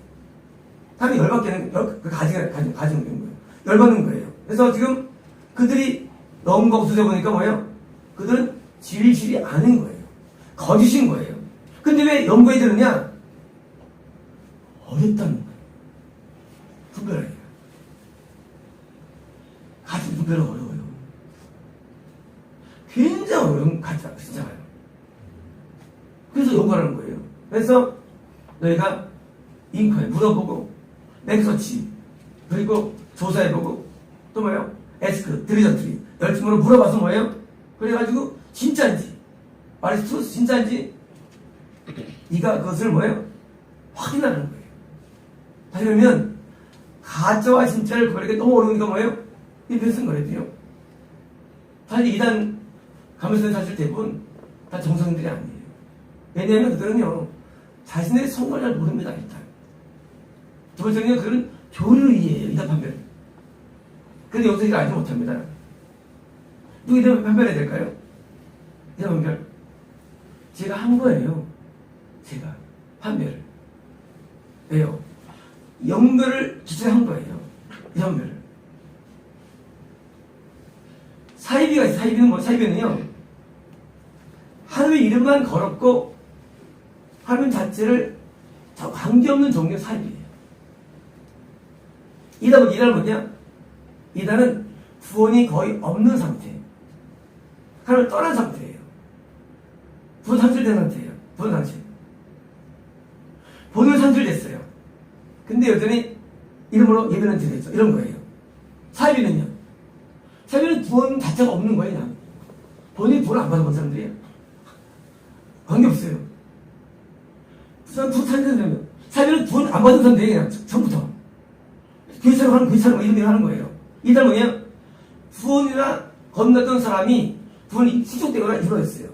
사람이 열받게는, 그 가증인 거예요. 열받는 거예요. 그래서 지금 그들이 넣은 거 없어져 보니까 뭐예요? 그들은 진실이 아닌 거예요. 거짓인 거예요. 근데 왜 연구해 드느냐? 어렵다는 거예요. 분별하기가. 가증 분별은 어려워요. 굉장히 어려운 가짜가 진짜요. 그래서 연구하는 거예요. 그래서 너희가 잉커에 물어보고 넥서치 그리고 조사해보고 또 뭐예요? 에스크, 드리전트리 열심으로 물어봐서 뭐예요? 그래가지고 진짜인지 아리스토텔레스 진짜인지 네가 그것을 뭐예요? 확인하는 거예요. 다시 그러면 가짜와 진짜를 구별하기 너무 어려우니까 뭐예요? 이 몇은 거예요. 사실 이단 가면서 사실 대부분 다 정상인들이 아니에요. 왜냐하면 그들은요 자신의 성공을 잘 모릅니다. 일단 두 번째는요 그들은 교류이에요. 이단 판별. 근데 여기서 이걸 알지 못합니다. 누구 이단 판별해야 될까요? 이단 판별 제가 한 거예요. 제가 판별을 왜요? 연결을 기술한 거예요. 이단 판별을. 사이비가 있어요. 사이비는 뭐? 사이비는요 하나님의 이름만 걸었고 하나님 자체를 관계없는 종류의 사이비예요. 이단은 뭐냐? 이단은 구원이 거의 없는 상태예요. 하나님을 떠난 상태예요. 구원 산출된 상태예요. 구원 산출. 본을 산출됐어요. 근데 여전히 이름으로 예배는 드렸죠. 이런 거예요. 사이비는요? 사이비는 구원 자체가 없는 거예요. 그냥. 본인이 구원을 안 받아본 사람들이에요. 관계없어요. 구원 산출되면 사이비는 구원 안 받은 사람들이에요. 그냥 처음부터. 교회처럼 하는 교회처럼 이런 일을 하는 거예요. 이단 뭐냐? 구원이나 건넜던 사람이 구원이 시족되거나 이루어졌어요.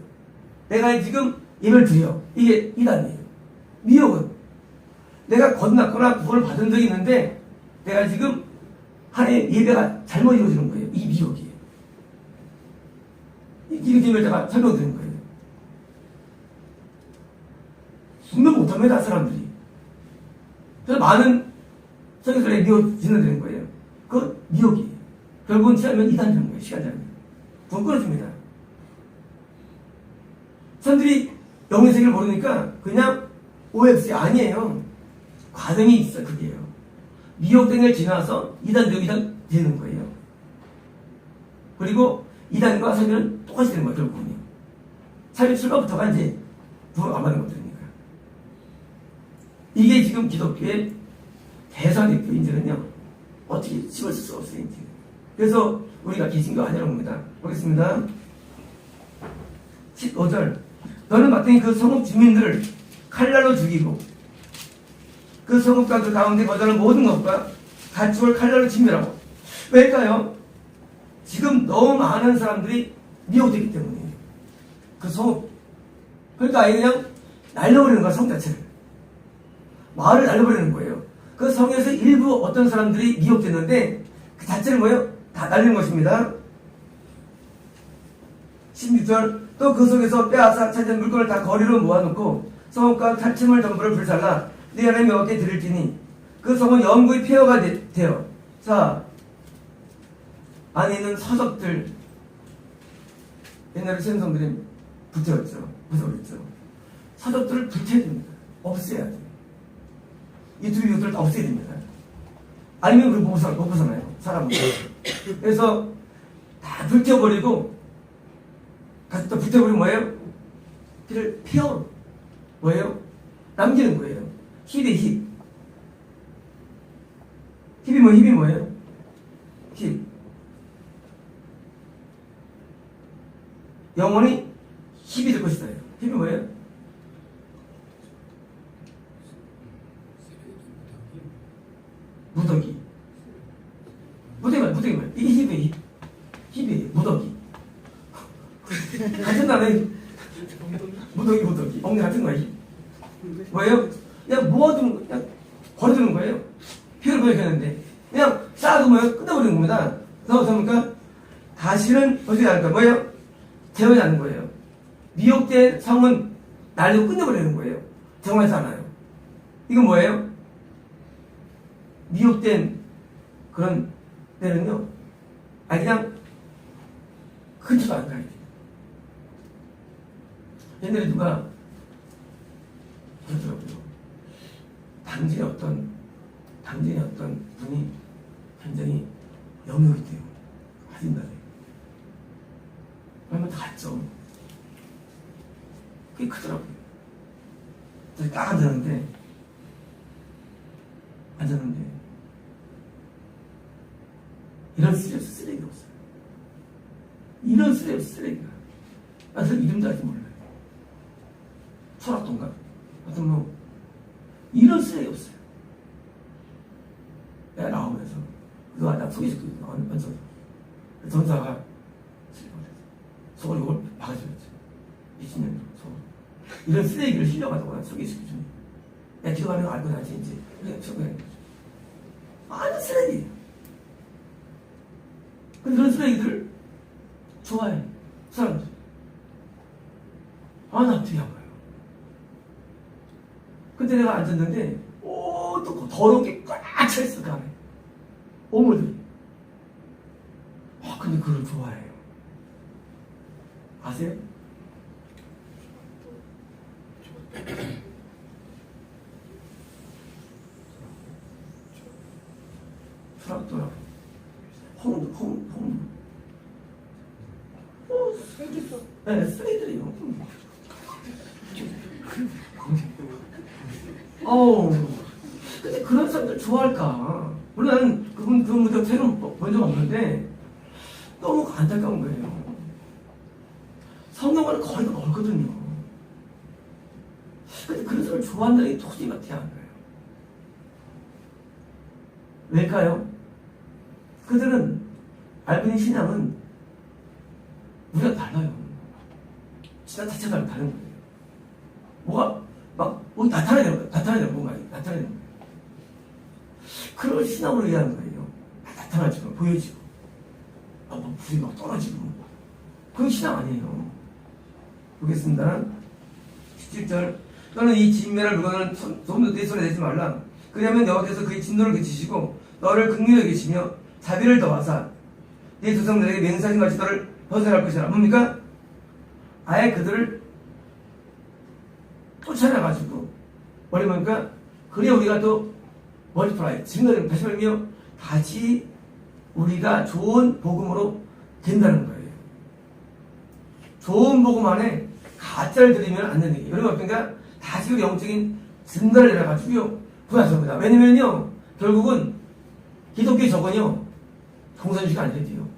내가 지금 예배를 드려. 이게 이단이에요. 미혹은 내가 건넜거나 구원을 받은 적이 있는데 내가 지금 하나의 예배가 잘못 이루어지는 거예요. 이 미혹이에요. 이렇게 제가 설명드리는 거예요. 분명 못합니다. 사람들이. 그래서 많은 성경들에 미혹 진행되는 거예요. 그 미혹이에요. 결국은 취하면 이단 되는 거예요. 시간 자면. 구원 끊어집니다. 사람들이 영의 세계를 모르니까 그냥 OX 아니에요. 과정이 있어. 그게요. 미혹된 걸 지나서 이단 되는 거예요. 그리고 이단과 사교는 똑같이 되는 거예요. 결국은요. 사교 출발부터가 이제 구원 안 받는 것들이니까. 이게 지금 기독교의 대사대표인지는요 어떻게 집을 쓸 수 없어요. 그래서 우리가 개신교 아니라고 합니다. 보겠습니다. 15절 너는 마땅히 그 성읍 주민들을 칼날로 죽이고 그 성읍과 그 가운데 거주하는 모든 것과 가축을 칼날로 진멸하고. 왜일까요? 지금 너무 많은 사람들이 미혹되기 때문이에요. 그 성읍 그러니까 아예 그냥 날려버리는 거야. 성 자체를 마을을 날려버리는 거예요. 그 성에서 일부 어떤 사람들이 미혹됐는데 그 자체를 뭐예요? 다 날리는 것입니다. 16절 또 그 속에서 빼앗아 찾은 물건을 다 거리로 모아놓고 성읍과 탈취물 전부를 불살라 네 하나님 여호와께 드릴지니 그 성은 영구히 폐허가 되어. 자 안에 있는 서적들 옛날에先성들이 불태웠죠. 부숴버렸죠. 서적들을 불태워야 됩니다. 없애야 돼요. 유튜브 이것들을 다 없애야 됩니다. 아니면 우리 못 벗어나요. 사람은. 그래서 다 불태워버리고 가슴도 불태워버리면 뭐예요? 그를 피워 뭐예요? 남기는 거예요. 힙이 힙. 힙이 뭐예요? 힙. 영원히 힙이 될 것이다. 힙이 뭐예요? 무더기. 무더기 말. 이게 힙이 무더기. 같은 단어에 무더기. 엉덩이 같은 거야. 뭐예요? 그냥 모아두는, 그냥 버려두는 거예요. 피를 보여줬는데. 그냥 쌓아도 뭐예요? 끝내버리는 겁니다. 그래서 어떻습니까? 다시는 어떻게 하는 거예요? 뭐예요? 재혼이 하는 거예요. 미혹된 성은 날리고 끝내버리는 거예요. 정하지 않아요. 이건 뭐예요? 미혹된 그런 때는요, 그냥 근처도 안 가야 돼요. 옛날에 누가 그러더라고요. 당진의 어떤 분이 굉장히 영역이 돼요. 하진다네. 그러면 다 갔죠. 그게 크더라고요. 저기 딱 앉았는데, 이런 쓰레기가 없어요. 이런 쓰레기가. 나도 이름도 아직 몰라요. 철학동가. 하여튼 뭐, 이런 쓰레기 없어요. 내가 나오면서, 그거 나 소개시켰거든요. 완전. 전사가, 서울 이걸 박아줘야지. 미친년으로, 서울. 이런 쓰레기를 실려가지고 나 소개시켜주니. 내가 기도하는 거 알고 나지, 이제. 그래, 적응하는 거죠. 아주 쓰레기. 근데 그런 쓰레기들을 좋아해. 사람들. 나 되게 한 거예요. 근데 내가 앉았는데, 또 더러운 게 꽉 차있어, 그 안에. 오물들이. 근데 그걸 좋아해요. 아세요? 수락도라. 네, 쓰레기들이요. 근데 그런 사람들 좋아할까? 물론 그분 그 무대 책은 본 적 없는데 너무 안타까운 거예요. 성경과는 거의 다 멀거든요. 근데 그런 사람을 좋아한다는 게 도저히 맞지 않아요. 왜일까요? 그들은 알고 있는 신앙은 우리가 달라요. 신앙 자체가 다른 거예요. 뭐가 뭐 나타나야 되는 거예요. 뭔가 나타나야 되는 거예요. 그걸 신앙으로 이해하는 거예요. 나타나지고 보여지고 불이 막 떨어지고 그건 신앙 아니에요. 보겠습니다. 17절 너는 이 진멸할 물건을 손도 내 손에 내지 말라. 그러면 여호와께서 그의 진노를 그치시고 너를 긍휼히 여기시며 자비를 더하사 네 조상들에게 맹세하신 같이 너를 벗어날 것이라. 뭡니까? 아예 그들을 쫓아내가지고 뭐냐니까 그래 우리가 또 멀티플라이 증거를 다시 말하며 다시 우리가 좋은 복음으로 된다는 거예요. 좋은 복음 안에 가짜를 들이면 안 되는 얘기예요. 여러분 그러니까 다시 영적인 증거를 내려가지고요 구하십니다. 왜냐면요 결국은 기독교 저건요 공산주의가 아니래요.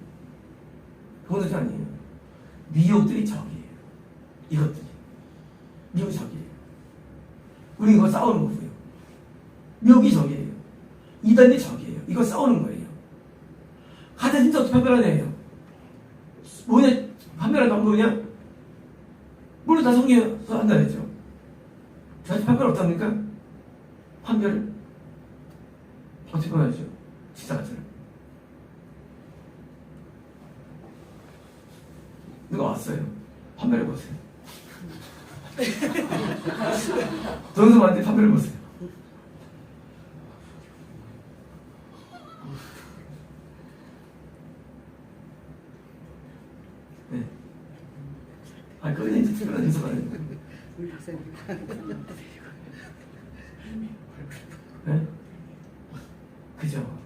공산주의가 아니에요. 미혹들이 적이에요. 이것들이 미혹이 적이에요. 우리 이거 싸우는 거고요. 미혹이 적이에요. 이단이 적이에요. 이거 싸우는 거예요. 가짜 진짜 어떻게 판별하냐 해요. 뭐냐 판별하는 방법이냐? 물론 다 성경에서 한다 했죠. 저한테 판별 없답니까? 판별을 어떻게 보여야죠? 진짜 같아요. 누가 왔어요. 판별해보세요. 전수한테 판별해보세요. 네. 그건 이제 특별한 인사가 아닌데. 네? 그죠?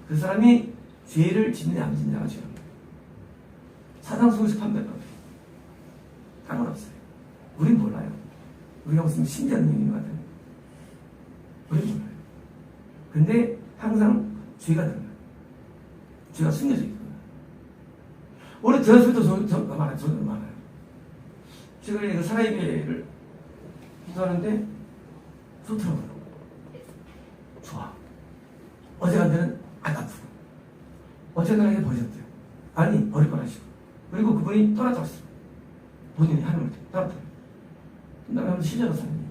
그 사람이 죄를 짓느냐 안 짓느냐가 중요합니다. 사상 속에서 판별합니다. 상관없어요. 우린 몰라요. 우리가 무슨 신기한 얘기인 것 같아요. 우린 몰라요. 근데 항상 죄가 되는 거예요. 죄가 숨겨져 있거든요. 오늘 대화수도 저도 많아요. 최근에 사나이교회를 기도하는데 좋더라고요. 좋아. 어제 간 데는 안 아프고 어제 간에 버리셨대요. 아니 버릴 뻔하시고 그리고 그분이 떠났다고 본인이 하는 거죠. 떠났다. 그 다음에 한번 신뢰하는 사람이에요.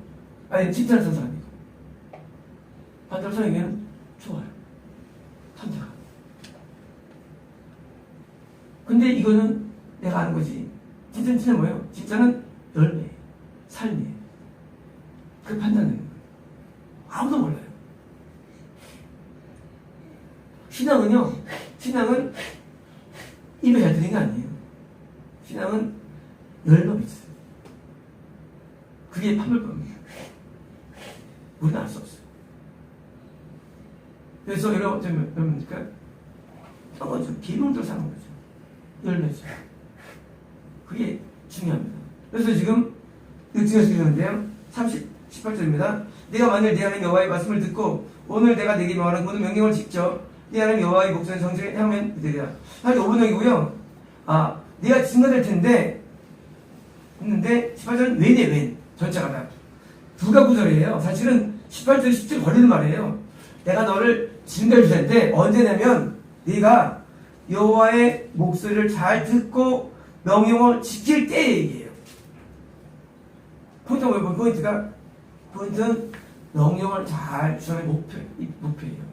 아니 칭찬하는 사람이고 반대로 사람에게는 근데 이거는 내가 아는 거지. 진짜는 뭐예요? 진짜는 열매, 삶이에요. 그 판단되는 거예요. 아무도 몰라요. 신앙은 입에 잘 들리는 게 아니에요. 신앙은 열법이 있어요. 그게 판별법입니다. 우리는 알 수 없어요. 그래서 여러분, 뭡니까? 한번 좀 기본적으로 사는 거죠. 열매죠. 그게 중요합니다. 그래서 지금 읽증에서 읽는데요. 18절입니다. 내가 만일 네 하나님 여호와의 말씀을 듣고 오늘 내가 내게 명하는 모든 명령을 지켜 네 하나님 여호와의 목전에 정직하게 하면 되리라. 사실 5번역이고요. 네가 증거될 텐데 했는데 18절은 웬 전체가 다 두가 구절이에요. 사실은 18절 10절 걸리는 말이에요. 내가 너를 증거해 줄 텐데 언제냐면 네가 여호와의 목소리를 잘 듣고 명령을 지킬 때의 얘기예요. 포인트는 명령을 잘 주장의 목표예요.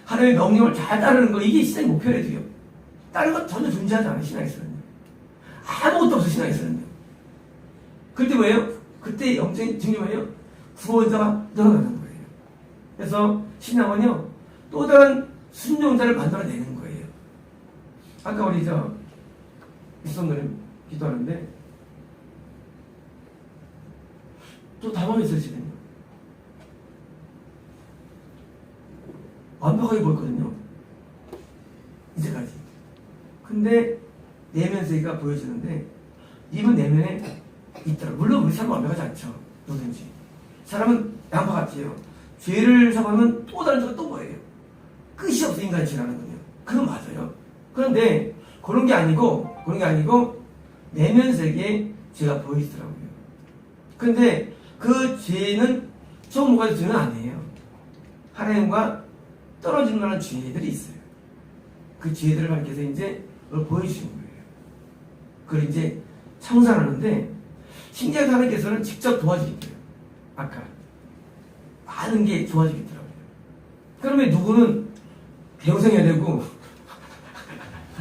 하나님의 명령을 잘 따르는 거, 이게 신앙의 목표래도요. 다른 건 전혀 존재하지 않아요, 신앙에서는요. 아무것도 없어, 신앙에서는요. 그때 뭐예요? 그때 영적인 증거 뭐예요? 구원자가 늘어나는 거예요. 그래서 신앙은요, 또 다른 순종자를 만들어내는 거예요. 아까 우리 미성노님 기도하는데, 또 당황했어요, 지금요. 완벽하게 보였거든요. 이제까지. 근데 내면세계가 보여지는데 입은 내면에 있더라고요. 물론 우리 사람은 완벽하지 않죠. 누구든지. 사람은 양파 같아요. 죄를 사과하면 또 다른 죄가 또 뭐예요? 끝이 없어, 인간이 지나는군요. 그건 맞아요. 그런데 그런 게 아니고 내면세계에 죄가 보이더라고요. 근데 그 죄는 처음 뭐가 죄는 아니에요. 하나님과 떨어질 만한 죄들이 있어요. 그 죄들을 하나님께서 이제 그걸 보여주시는 거예요. 그걸 이제 청산하는데 신기하게 하나님께서는 직접 도와주겠대요. 아까 많은 게 도와주겠더라고요. 그러면 누구는 배우생해야 되고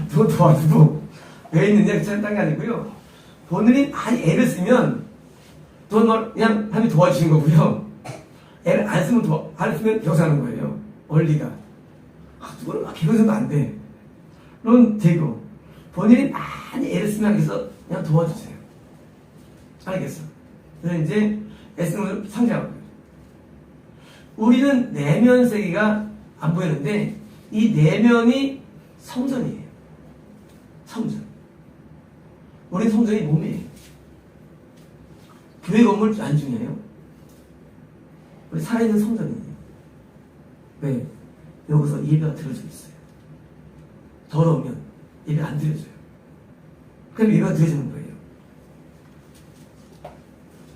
누구 도와주고 왜 있느냐 그딴 게 아니고요. 본인이 많이 애를 쓰면 돈 그냥 하나님이 도와주신 거고요. 애를 안 쓰면 배우생하는 거예요. 원리가. 누구는 막 배우생도 안 돼. 그럼 되고 본인이 많이 애를 쓰면 하겠어 그냥 도와주세요. 알겠어. 그래서 이제 애쓰는 걸 상징하고요. 우리는 내면 세계가 안 보이는데 이 내면이 성전이에요. 성전. 우리 성전이 몸이에요. 교회 건물 안 중요해요. 우리 살아있는 성전이에요. 왜? 여기서 예배가 드려지고 있어요. 더러우면 예배 안 드려져요. 그럼 예배가 드려지는 거예요.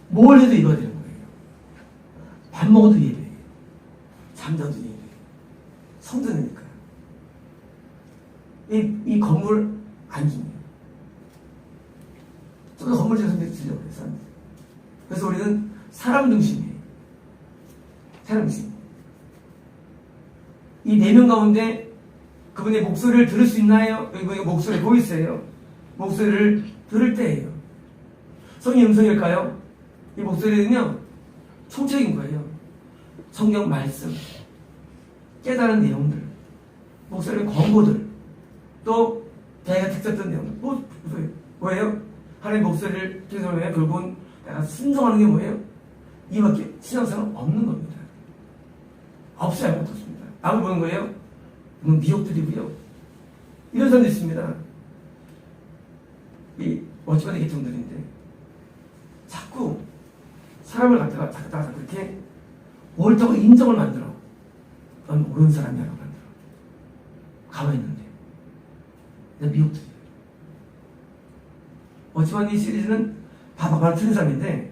뭘 해도 예배가 되는 거예요. 밥 먹어도 예배예요. 잠자도 예배예요. 성전이니까요. 이 건물 안 중요해요. 좀 더 건물 재산을 주려고 해요, 사람들이. 그래서 우리는 사람 중심이에요. 사람 중심. 이 내면 가운데 그분의 목소리를 들을 수 있나요? 여기 목소리 보이세요? 목소리를 들을 때예요. 성의 음성일까요? 이 목소리는요, 총책인 거예요. 성경 말씀, 깨달은 내용들, 목소리의 권고들, 또 자기가 택했던 내용들. 뭐예요? 하나님의 목소리를 들으면 결국은 내가 순종하는 게 뭐예요? 이밖에 신앙생활은 없는 겁니다. 없어요, 아무것도 없습니다. 아무 보는 거예요? 미혹들이고요. 이런 사람도 있습니다. 이 어찌바된 계통들인데 자꾸 사람을 갖다가 그렇게 옳다고 인정을 만들어. 넌 옳은 사람이라고 만들어. 가만히 있는데 미혹들이에요. 어찌바된 이 시리즈는 바로 틀린 사람인데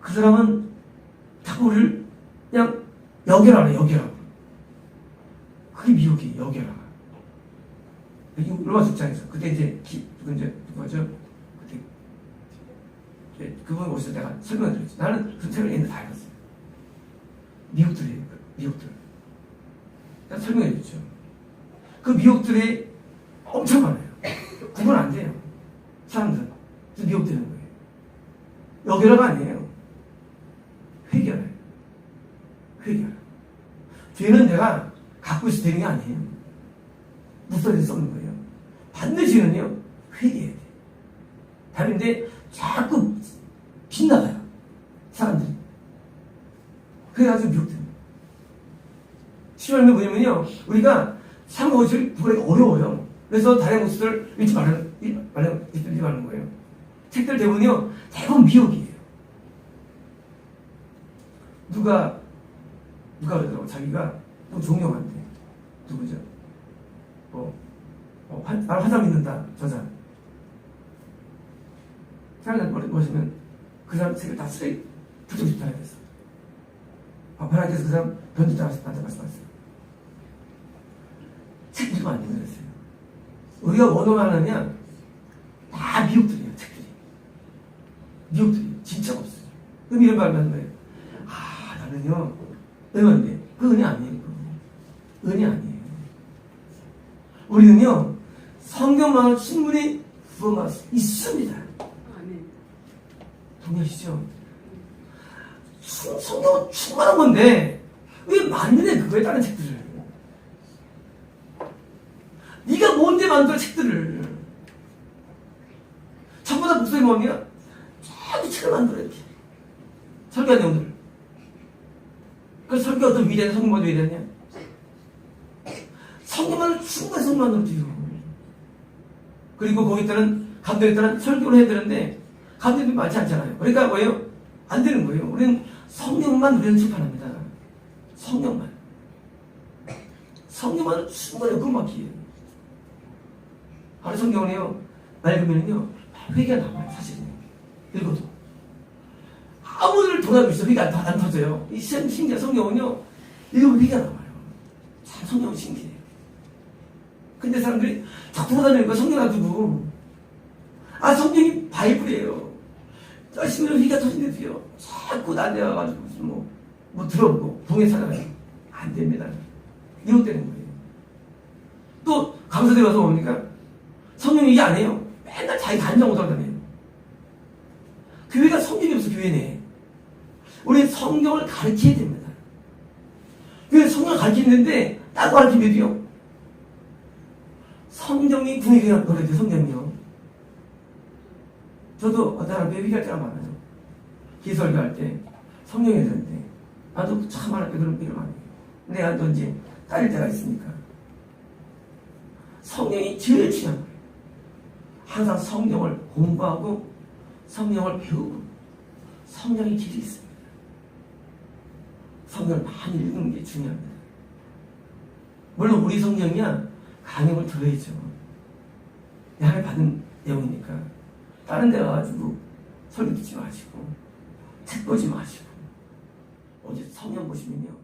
그 사람은 자꾸 우리를 그냥 여겨라. 그게 미혹이에요. 여겨라. 여기 로마 직장에서 그때 이제 누구죠? 그때 그분 오셔서 내가 설명을 드렸지. 나는 그 책을 옛날에 다 읽었어요. 미혹들이에요. 미혹들. 내가 설명해 줬죠. 그 미혹들이 엄청 많아요. 구분 안 돼요. 사람들은. 그래서 미혹되는 거예요. 여결함 아니에요. 회결해요. 회결. 죄는 내가 갖고 있어 되는 게 아니에요. 무서워서 썩는 거예요. 반드시는요, 회개해야 돼요. 다른데 자꾸 빗나가요. 사람들이. 그래가지고 미혹됩니다. 시험이 뭐냐면요, 우리가 상호를 구하기가 어려워요. 그래서 다른 모습을 읽지 말라는 거예요. 책들 대부분요, 대부분 미혹이에요. 누가 그러더라고. 자기가 좀 존경한대. 누구죠? 화장 믿는다. 저자. 사람들 보시면 그 사람 책을 다 쓰레기 부정시켜 야 됐어. 하나님께서 그 사람 변주자 나한테 말씀하셨어요. 책 읽으면 안 된다 그랬어요. 우리가 원어만 하느냐? 다 미혹들이에요, 책들이. 미혹들이. 진짜가 없어요. 그럼 이런 말을 하는 거예요. 나는요, 은혜인데, 그 은혜 아니에요. 은혜 아니에요. 우리는요, 성경만을 충분히 부어갈 수 있습니다. 동의하시죠? 성경은 충만한 건데, 왜 만드네, 그거에 다른 책들을. 네가 뭔데 만들어, 책들을. 전부 다 목소리 모으면, 자꾸 책을 만들어, 이렇게. 설교한 내용들을. 그 설교 어떤 위대한 성경만 위대하냐? 성경만을 충분히 성경만으로 돼요. 그리고 거기 따른 감독에 따른 설교를 해야 되는데 감독이 많지 않잖아요. 그러니까 뭐예요? 안 되는 거예요. 우리는 성경만 우리는 출판합니다. 성경만. 성경만은 충분히 끝막히에요. 하루 성경을요, 읽으면요, 회개가 나와요, 사실은. 읽어도. 아무들 돌아가고 있어. 회개가 안 터져요. 이 신기한 성경은요, 읽으면 회개가 나와요. 참 성경은 신기해요. 근데 사람들이 자꾸 돌아다니니까 성경 놔두고, 성경이 바이블이에요. 열심히 회개가 터진대도요, 자꾸 난데와가지고, 뭐 들어보고, 붕에 찾아가요. 안 됩니다. 미혹되는 거예요. 또, 강사들 와서 뭡니까? 성경 얘기 안 해요. 맨날 자기 간장 오다다녀요. 교회가 성경이 없어, 교회네. 우리 성경을 가르쳐야 됩니다. 왜 성경을 가르치는데 따로 가르치면요, 성경이 분위기가 그래도 성경이요. 저도 어떤 학교에 회개할 때가 많아요. 기설교할 때 성경에 되는데 나도 참 하나님께 그런 일을 많이 해요. 내가 또 이제 따를 때가 있으니까 성경이 제일 중요한 거예요. 항상 성경을 공부하고 성경을 배우고 성경의 길이 있습니다. 성경을 많이 읽는 게 중요합니다. 물론 우리 성경이야 강역을 들어야죠. 하나님 받은 내용이니까. 다른 데 가가지고 설교 듣지 마시고 책 보지 마시고 오직 성경 보시면요